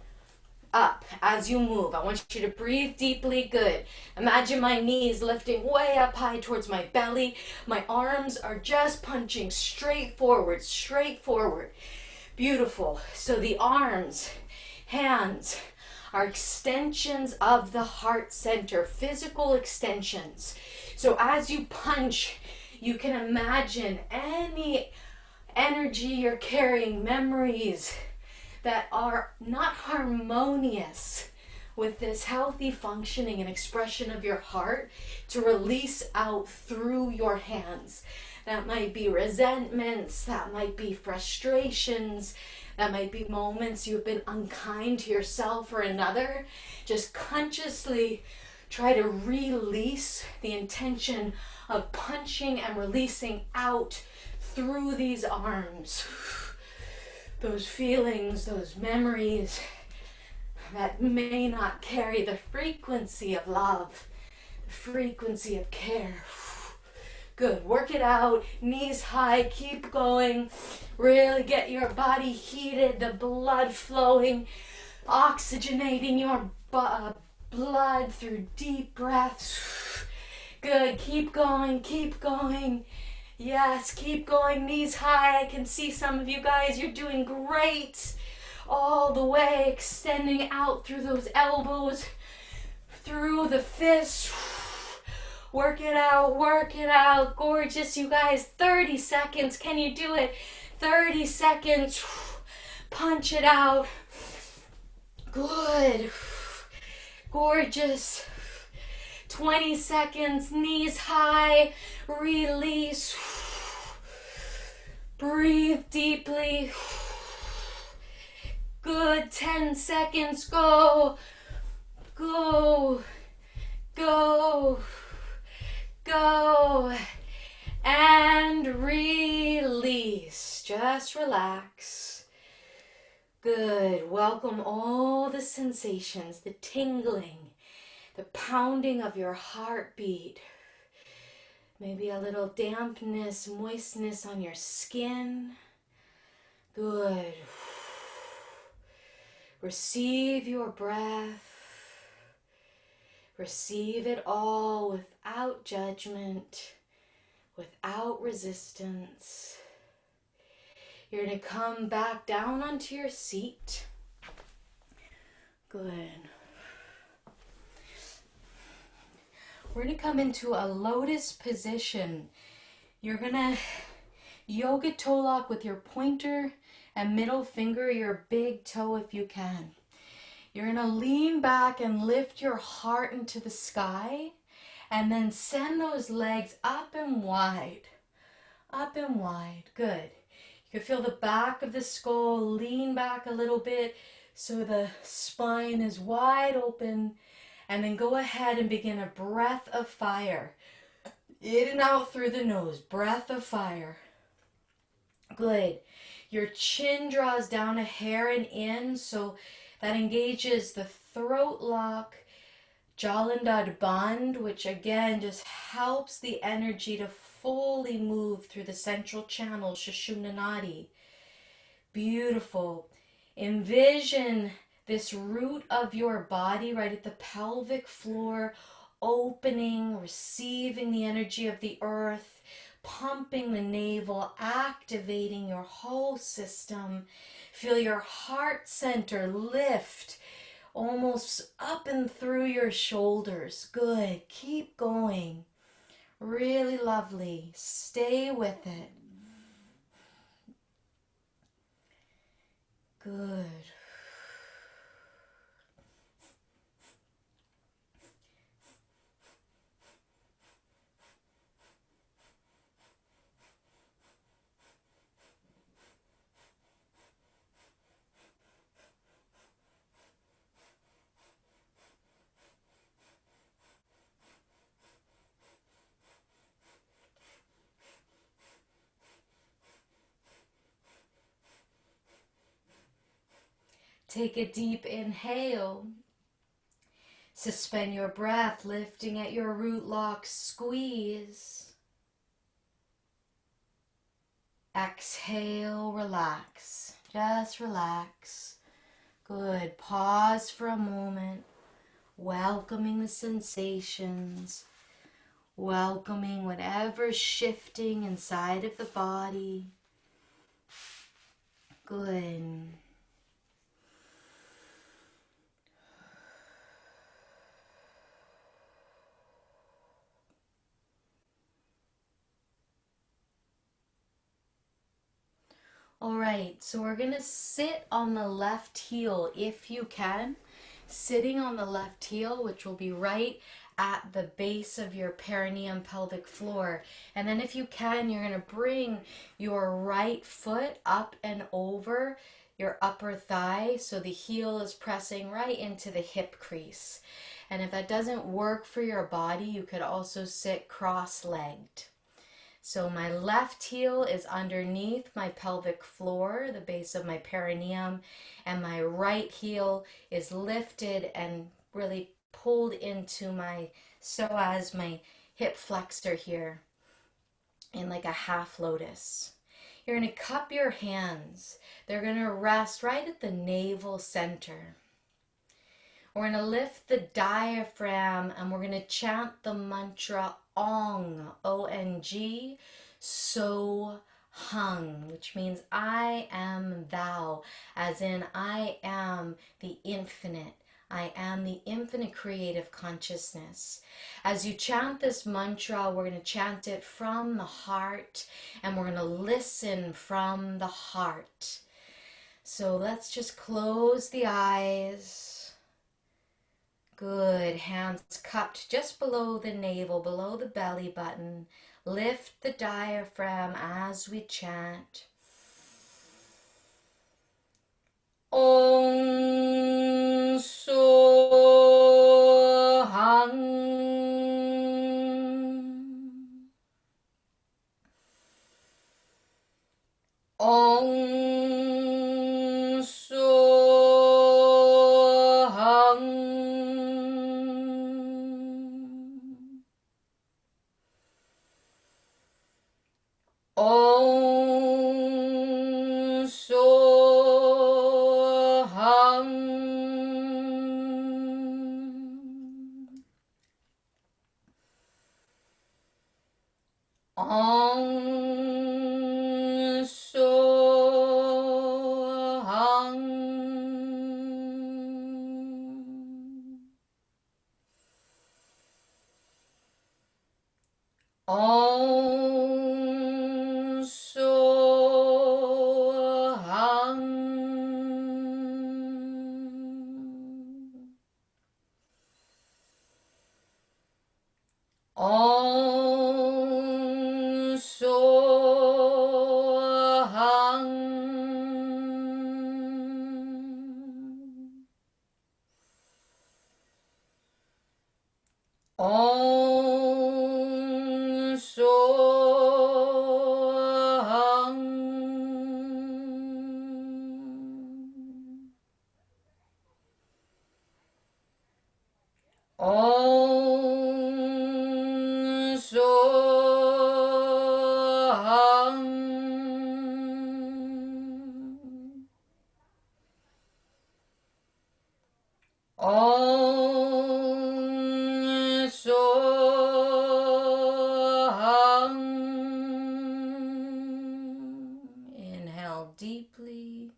up as you move. I want you to breathe deeply. Good. Imagine my knees lifting way up high towards my belly. My arms are just punching straight forward, straight forward. Beautiful. So the arms, hands are extensions of the heart center, physical extensions. So as you punch, you can imagine any energy you're carrying, memories that are not harmonious with this healthy functioning and expression of your heart to release out through your hands. That might be resentments, that might be frustrations, that might be moments you've been unkind to yourself or another. Just consciously try to release the intention of punching and releasing out through these arms. Those feelings, those memories that may not carry the frequency of love, the frequency of care. Good, work it out, knees high, keep going. Really get your body heated, the blood flowing, oxygenating your blood through deep breaths. Good, keep going, keep going. Yes, keep going, knees high. I can see some of you guys, you're doing great. All the way, extending out through those elbows, through the fists. Work it out, work it out. Gorgeous, you guys. 30 seconds, can you do it? 30 seconds. Punch it out. Good. Gorgeous. 20 seconds, knees high, release. Breathe deeply. Good, 10 seconds, go. Go. Go. Go. And release. Just relax. Good. Welcome all the sensations, the tingling, the pounding of your heartbeat. Maybe a little dampness, moistness on your skin. Good. Receive your breath. Receive it all without judgment, without resistance. You're going to come back down onto your seat. Good. We're going to come into a lotus position. You're going to yoga toe lock with your pointer and middle finger, your big toe if you can. You're going to lean back and lift your heart into the sky, and then send those legs up and wide. Up and wide. Good. You can feel the back of the skull lean back a little bit so the spine is wide open. And then go ahead and begin a breath of fire. In and out through the nose. Breath of fire. Good. Your chin draws down a hair and in, so that engages the throat lock, Jalandhar Bandh, which again just helps the energy to fully move through the central channel, Sushumna Nadi. Beautiful. Envision this root of your body right at the pelvic floor, opening, receiving the energy of the earth, pumping the navel, activating your whole system. Feel your heart center lift almost up and through your shoulders. Good. Keep going. Really lovely. Stay with it. Good. Take a deep inhale. Suspend your breath, lifting at your root lock, squeeze. Exhale, relax. Just relax. Good. Pause for a moment, welcoming the sensations, welcoming whatever's shifting inside of the body. Good. All right, so we're gonna sit on the left heel if you can. Sitting on the left heel, which will be right at the base of your perineum pelvic floor. And then if you can, you're gonna bring your right foot up and over your upper thigh, so the heel is pressing right into the hip crease. And if that doesn't work for your body, you could also sit cross-legged. So my left heel is underneath my pelvic floor, the base of my perineum, and my right heel is lifted and really pulled into my psoas, my hip flexor here, in like a half lotus. You're going to cup your hands. They're going to rest right at the navel center. We're going to lift the diaphragm and we're going to chant the mantra Ong, O-N-G, So Hung, which means I am thou, as in I am the infinite. I am the infinite creative consciousness. As you chant this mantra, we're going to chant it from the heart and we're going to listen from the heart. So let's just close the eyes. Good. Hands cupped just below the navel, below the belly button. Lift the diaphragm as we chant. Om So Hang. Om So Hang. Om So Hang. Om So Hang. Om So Hang. Om Soham. Om Soham. Om Soham. Om Soham. Inhale deeply.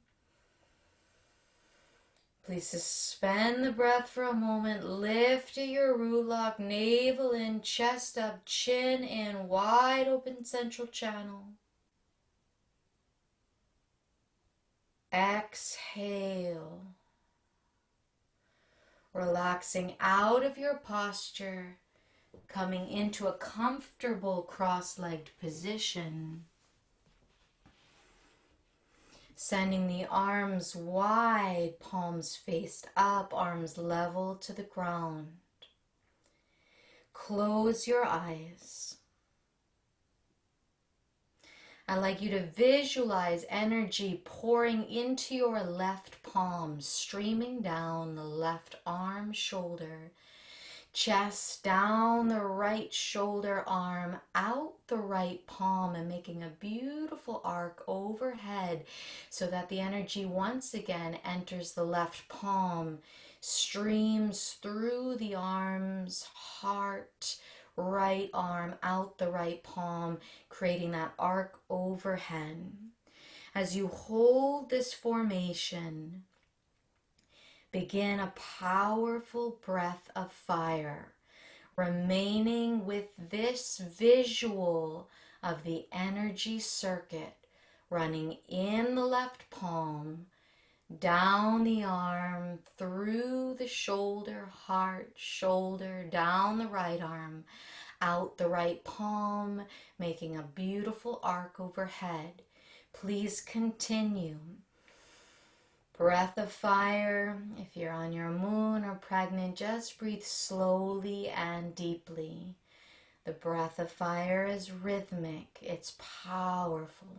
Please suspend the breath for a moment. Lift your Rulak, navel in, chest up, chin in, wide open central channel. Exhale. Relaxing out of your posture, coming into a comfortable cross-legged position. Sending the arms wide, palms faced up, arms level to the ground. Close your eyes. I'd like you to visualize energy pouring into your left palm, streaming down the left arm, shoulder, chest, down the right shoulder, arm, out the right palm, and making a beautiful arc overhead so that the energy once again enters the left palm, streams through the arms, heart, right arm, out the right palm, creating that arc overhead. As you hold this formation, begin a powerful breath of fire, remaining with this visual of the energy circuit running in the left palm, down the arm, through the shoulder, heart, shoulder, down the right arm, out the right palm, making a beautiful arc overhead. Please continue. Breath of fire. If you're on your moon or pregnant, just breathe slowly and deeply. The breath of fire is rhythmic. It's powerful.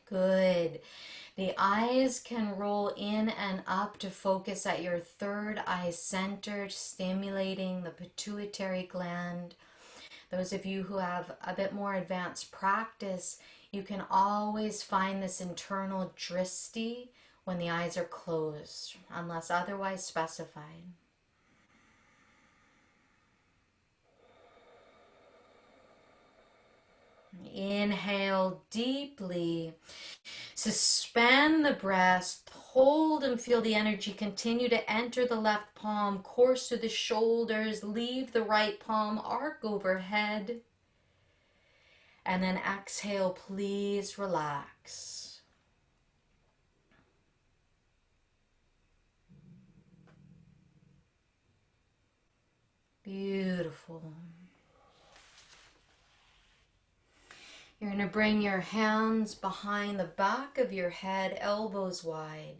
Good. The eyes can roll in and up to focus at your third eye center, stimulating the pituitary gland. Those of you who have a bit more advanced practice, you can always find this internal dristi when the eyes are closed, unless otherwise specified. Inhale deeply. Suspend the breath. Hold and feel the energy continue to enter the left palm, course through the shoulders, leave the right palm, arc overhead. And then exhale, please relax. Beautiful. You're going to bring your hands behind the back of your head, elbows wide.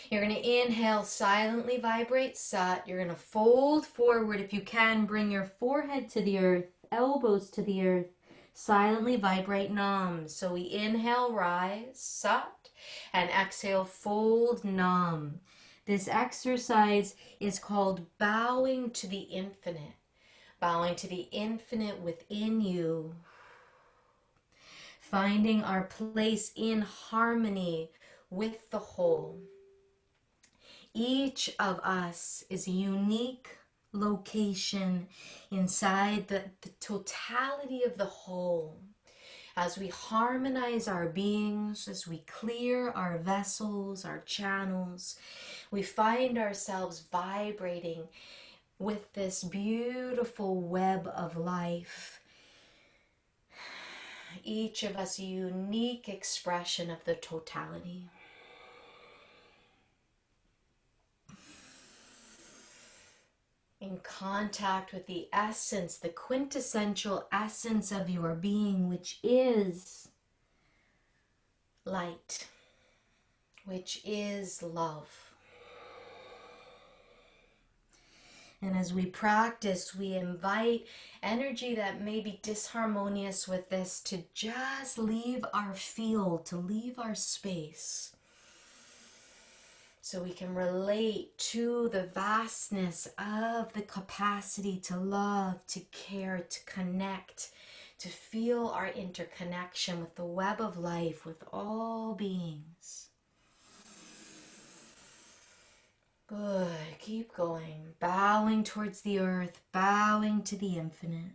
You're going to inhale, silently vibrate Sat. You're going to fold forward. If you can, bring your forehead to the earth, elbows to the earth. Silently vibrate Nam. So we inhale, rise, Sat, and exhale, fold, Nam. This exercise is called bowing to the infinite. Bowing to the infinite within you. Finding our place in harmony with the whole. Each of us is a unique location inside the totality of the whole. As we harmonize our beings, as we clear our vessels, our channels, we find ourselves vibrating with this beautiful web of life. Each of us a unique expression of the totality. In contact with the essence, the quintessential essence of your being, which is light, which is love. And as we practice, we invite energy that may be disharmonious with this to just leave our field, to leave our space. So we can relate to the vastness of the capacity to love, to care, to connect, to feel our interconnection with the web of life, with all beings. Good. Keep going. Bowing towards the earth, bowing to the infinite.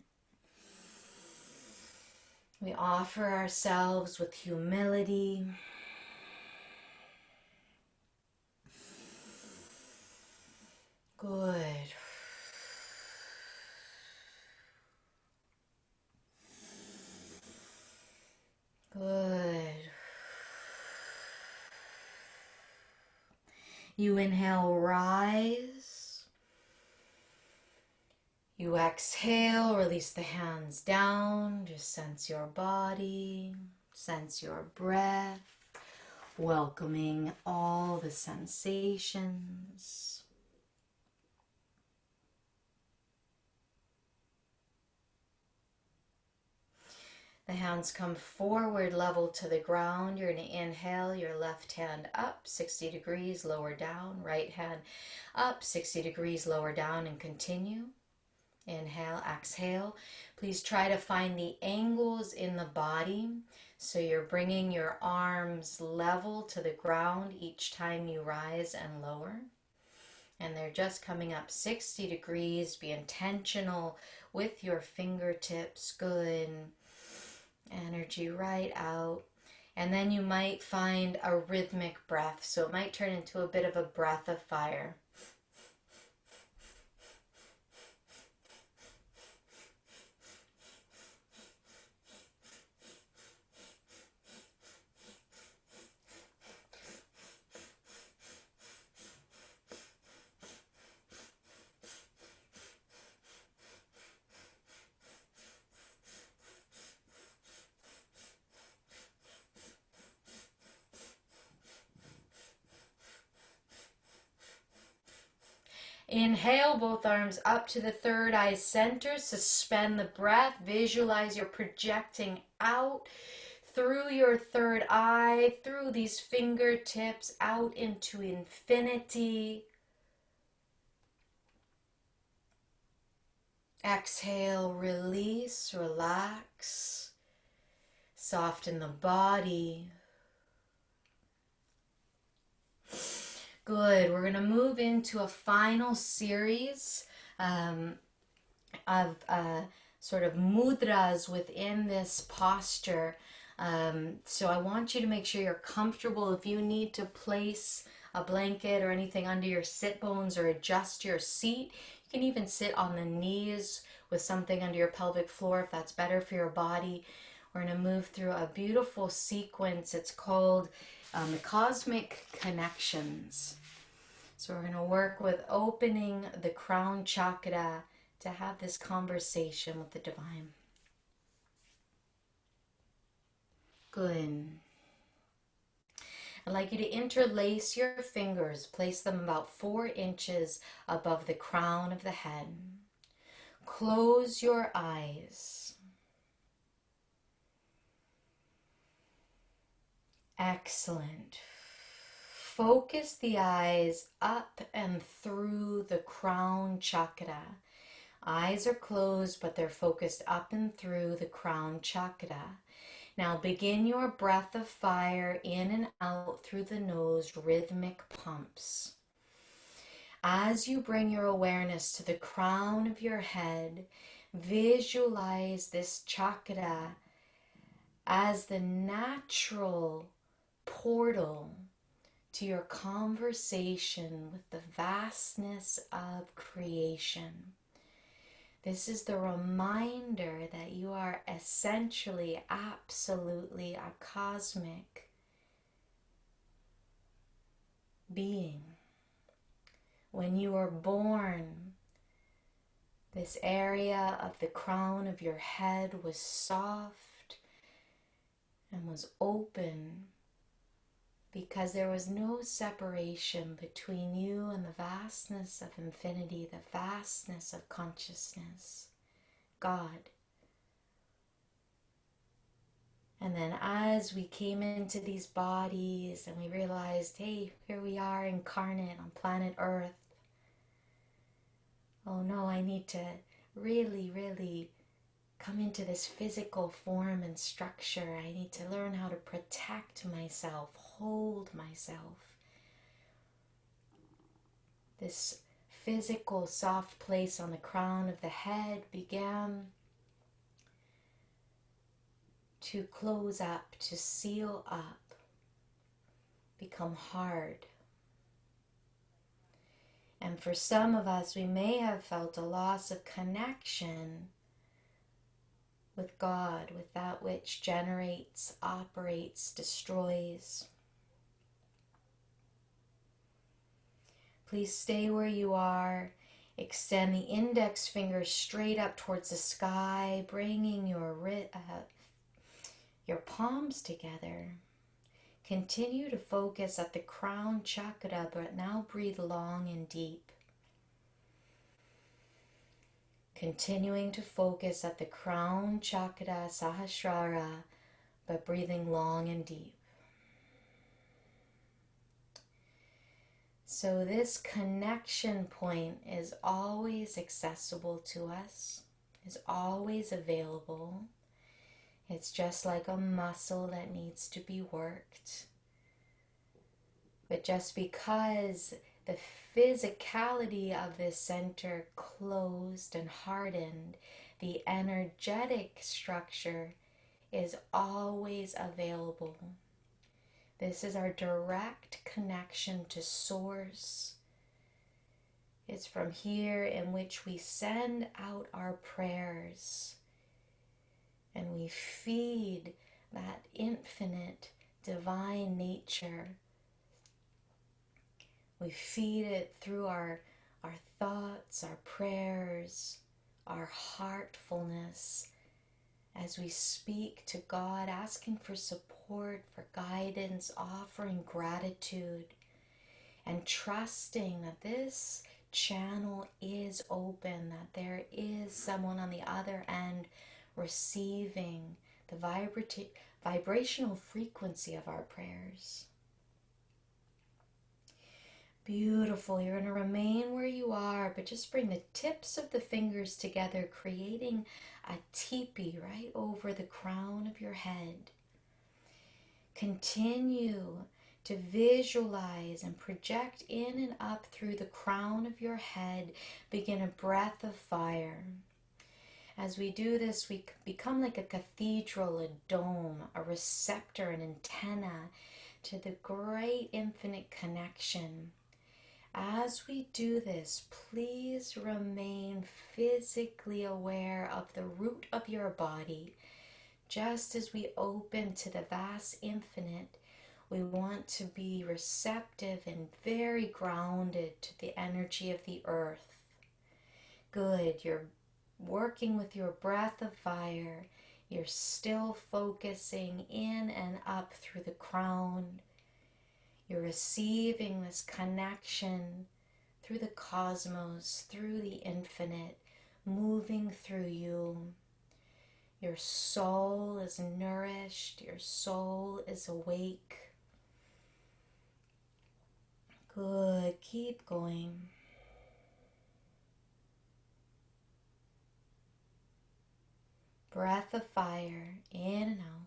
We offer ourselves with humility. Good. Good. You inhale, rise. You exhale, release the hands down. Just sense your body, sense your breath, welcoming all the sensations. The hands come forward, level to the ground. You're going to inhale your left hand up 60 degrees, lower down. Right hand up 60 degrees, lower down, and continue. Inhale, exhale. Please try to find the angles in the body. So you're bringing your arms level to the ground each time you rise and lower. And they're just coming up 60 degrees. Be intentional with your fingertips. Good. Energy right out. And then you might find a rhythmic breath. So it might turn into a bit of a breath of fire. Inhale, both arms up to the third eye center. Suspend the breath. Visualize you're projecting out through your third eye, through these fingertips, out into infinity. Exhale, release, relax. Soften the body. Good. We're going to move into a final series of sort of mudras within this posture. So I want you to make sure you're comfortable. If you need to place a blanket or anything under your sit bones or adjust your seat, you can even sit on the knees with something under your pelvic floor if that's better for your body. We're going to move through a beautiful sequence. It's called the Cosmic Connections. So we're going to work with opening the crown chakra to have this conversation with the divine. Good. I'd like you to interlace your fingers. Place them about 4 inches above the crown of the head. Close your eyes. Excellent. Focus the eyes up and through the crown chakra. Eyes are closed, but they're focused up and through the crown chakra. Now begin your breath of fire in and out through the nose, rhythmic pumps. As you bring your awareness to the crown of your head, visualize this chakra as the natural portal to your conversation with the vastness of creation. This is the reminder that you are essentially, absolutely a cosmic being. When you were born, this area of the crown of your head was soft and was open because there was no separation between you and the vastness of infinity, the vastness of consciousness, God. And then as we came into these bodies and we realized, hey, here we are incarnate on planet Earth. Oh no, I need to really come into this physical form and structure. I need to learn how to protect myself, hold myself. This physical soft place on the crown of the head began to close up, to seal up, become hard. And for some of us, we may have felt a loss of connection with God, with that which generates, operates, destroys. Please stay where you are. Extend the index finger straight up towards the sky, bringing your palms together. Continue to focus at the crown chakra, but now breathe long and deep. Continuing to focus at the crown chakra, sahasrara, but breathing long and deep. So this connection point is always accessible to us, is always available. It's just like a muscle that needs to be worked. But just because the physicality of this center closed and hardened, the energetic structure is always available. This is our direct connection to Source. It's from here in which we send out our prayers and we feed that infinite divine nature. We feed it through our thoughts, our prayers, our heartfulness, as we speak to God, asking for support, for guidance, offering gratitude, and trusting that this channel is open, that there is someone on the other end receiving the vibrational frequency of our prayers. Beautiful. You're going to remain where you are, but just bring the tips of the fingers together, creating a teepee right over the crown of your head. Continue to visualize and project in and up through the crown of your head. Begin a breath of fire. As we do this, we become like a cathedral, a dome, a receptor, an antenna to the great infinite connection. As we do this, please remain physically aware of the root of your body. Just as we open to the vast infinite, we want to be receptive and very grounded to the energy of the earth. Good, you're working with your breath of fire. You're still focusing in and up through the crown. You're receiving this connection through the cosmos, through the infinite, moving through you. Your soul is nourished. Your soul is awake. Good. Keep going. Breath of fire in and out.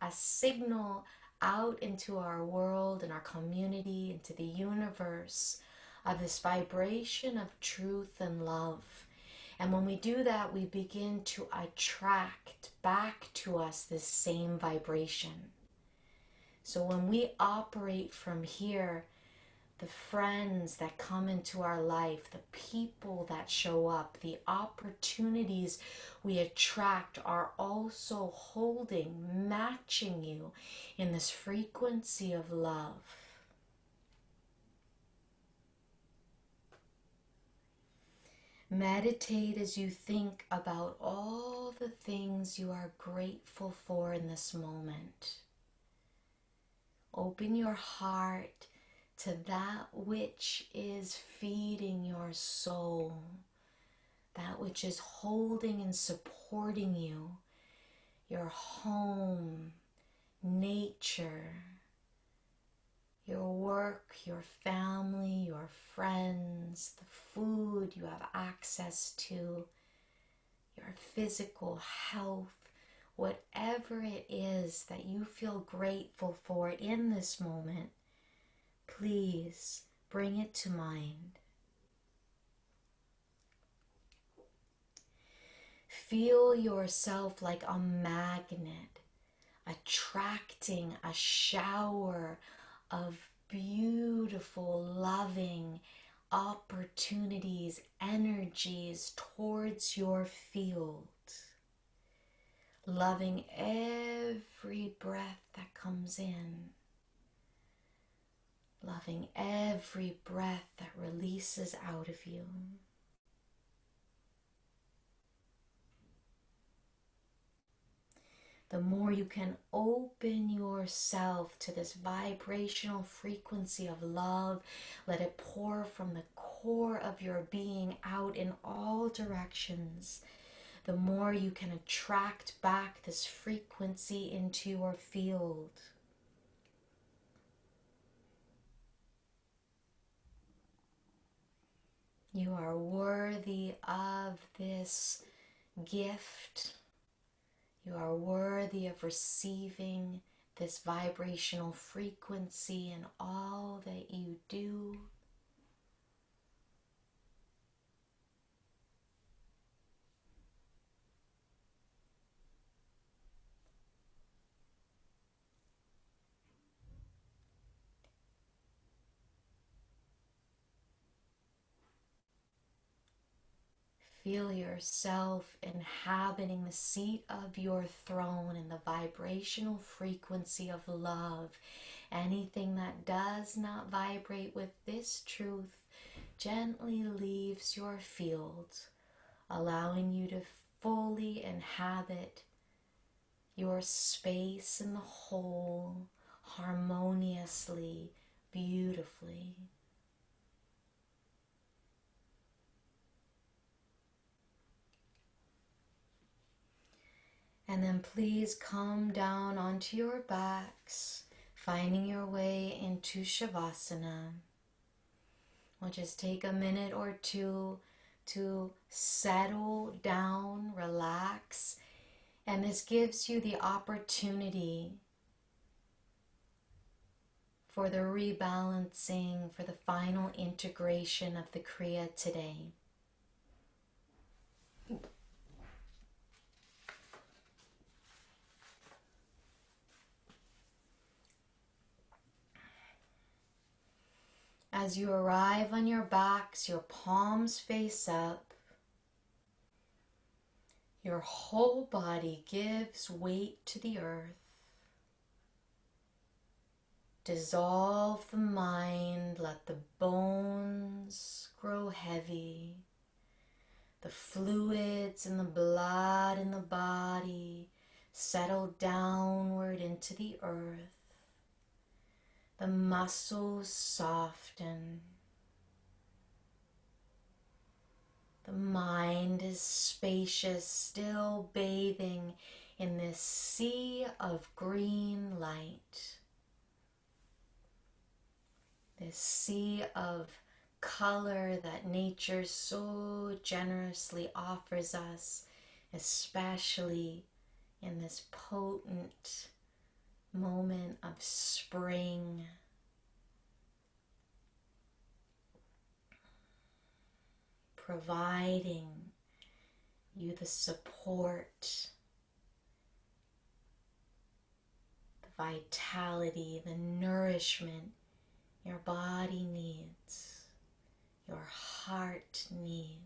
a signal out into our world and our community, into the universe, of this vibration of truth and love. And when we do that, we begin to attract back to us this same vibration. So when we operate from here, the friends that come into our life, the people that show up, the opportunities we attract are also holding, matching you in this frequency of love. Meditate as you think about all the things you are grateful for in this moment. Open your heart to that which is feeding your soul, that which is holding and supporting you, your home, nature, your work, your family, your friends, the food you have access to, your physical health, whatever it is that you feel grateful for in this moment, please bring it to mind. Feel yourself like a magnet, attracting a shower of beautiful, loving opportunities, energies towards your field. Loving every breath that comes in. Loving every breath that releases out of you. The more you can open yourself to this vibrational frequency of love, let it pour from the core of your being out in all directions, the more you can attract back this frequency into your field. You are worthy of this gift. You are worthy of receiving this vibrational frequency in all that you do. Feel yourself inhabiting the seat of your throne in the vibrational frequency of love. Anything that does not vibrate with this truth gently leaves your field, allowing you to fully inhabit your space in the whole, harmoniously, beautifully. And then please come down onto your backs, finding your way into Shavasana. We'll just take a minute or two to settle down, relax, and this gives you the opportunity for the rebalancing, for the final integration of the kriya today. As you arrive on your backs, your palms face up, your whole body gives weight to the earth. Dissolve the mind, let the bones grow heavy. The fluids and the blood in the body settle downward into the earth. The muscles soften. The mind is spacious, still bathing in this sea of green light. This sea of color that nature so generously offers us, especially in this potent moment of spring, providing you the support, the vitality, the nourishment your body needs, your heart needs.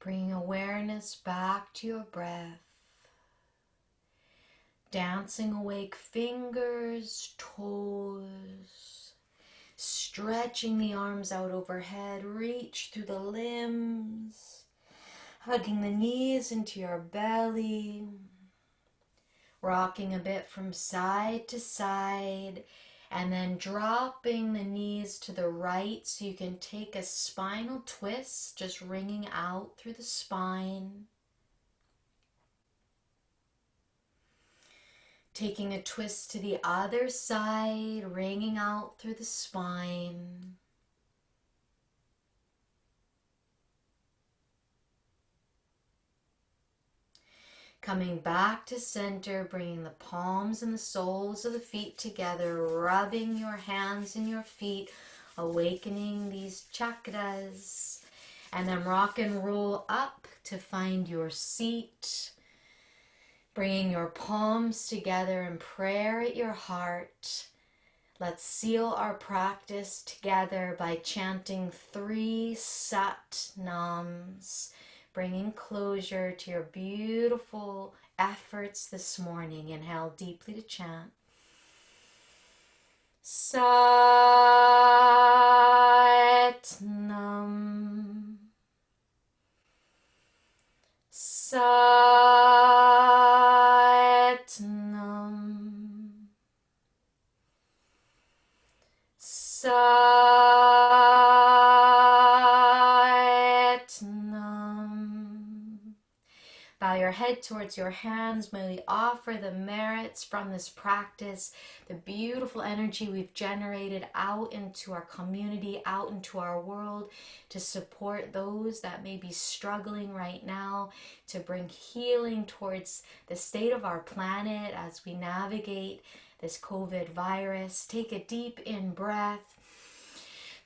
Bring awareness back to your breath. Dancing awake fingers, toes, stretching the arms out overhead, reach through the limbs, hugging the knees into your belly, rocking a bit from side to side, and then dropping the knees to the right so you can take a spinal twist, just ringing out through the spine. Taking a twist to the other side, ringing out through the spine. Coming back to center, bringing the palms and the soles of the feet together, rubbing your hands and your feet, awakening these chakras. And then rock and roll up to find your seat. Bringing your palms together in prayer at your heart. Let's seal our practice together by chanting 3 Sat Nams, bringing closure to your beautiful efforts this morning. Inhale deeply to chant. Sat Nam. Sat Nam. Sat Nam. Bow your head towards your hands. May we offer the merits from this practice, the beautiful energy we've generated out into our community, out into our world, to support those that may be struggling right now, to bring healing towards the state of our planet as we navigate this COVID virus. Take a deep in breath.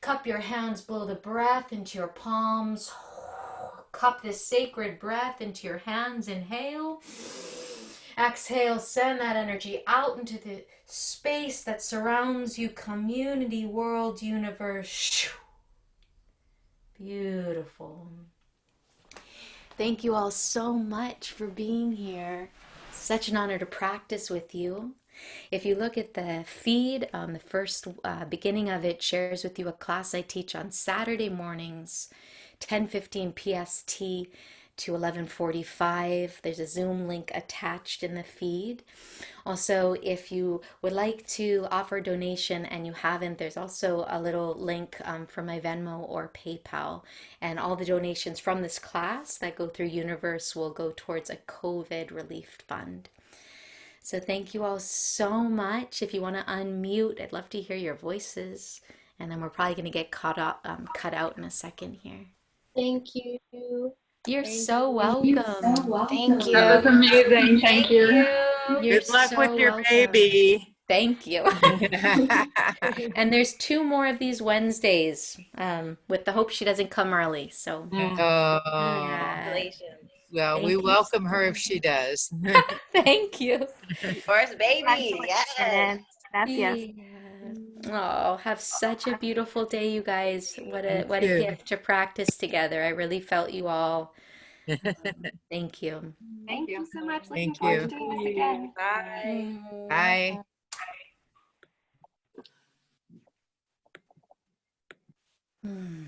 Cup your hands, blow the breath into your palms. Cup this sacred breath into your hands. Inhale. Exhale, send that energy out into the space that surrounds you, community, world, universe. Beautiful. Thank you all so much for being here. Such an honor to practice with you. If you look at the feed, the first beginning of it shares with you a class I teach on Saturday mornings, 10:15 PST to 11:45. There's a Zoom link attached in the feed. Also, if you would like to offer a donation and you haven't, there's also a little link for my Venmo or PayPal. And all the donations from this class that go through Universe will go towards a COVID relief fund. So thank you all so much. If you want to unmute, I'd love to hear your voices. And then we're probably going to get cut out in a second here. Thank you. You're so welcome. Thank you. That was amazing. Thank you. You're Good luck so with your welcome. baby. Thank you. And there's 2 more of these Wednesdays, with the hope she doesn't come early. So Oh, Congratulations. well, Thank we you welcome so her if much. she does. Thank you. First baby. Yes. Gracias. Yeah. Oh, have such a beautiful day, you guys. What You a too. gift to practice together. I really felt you all Thank you. Thank you so much. Looking Thank forward you. to doing this again. Bye. Bye. Hmm.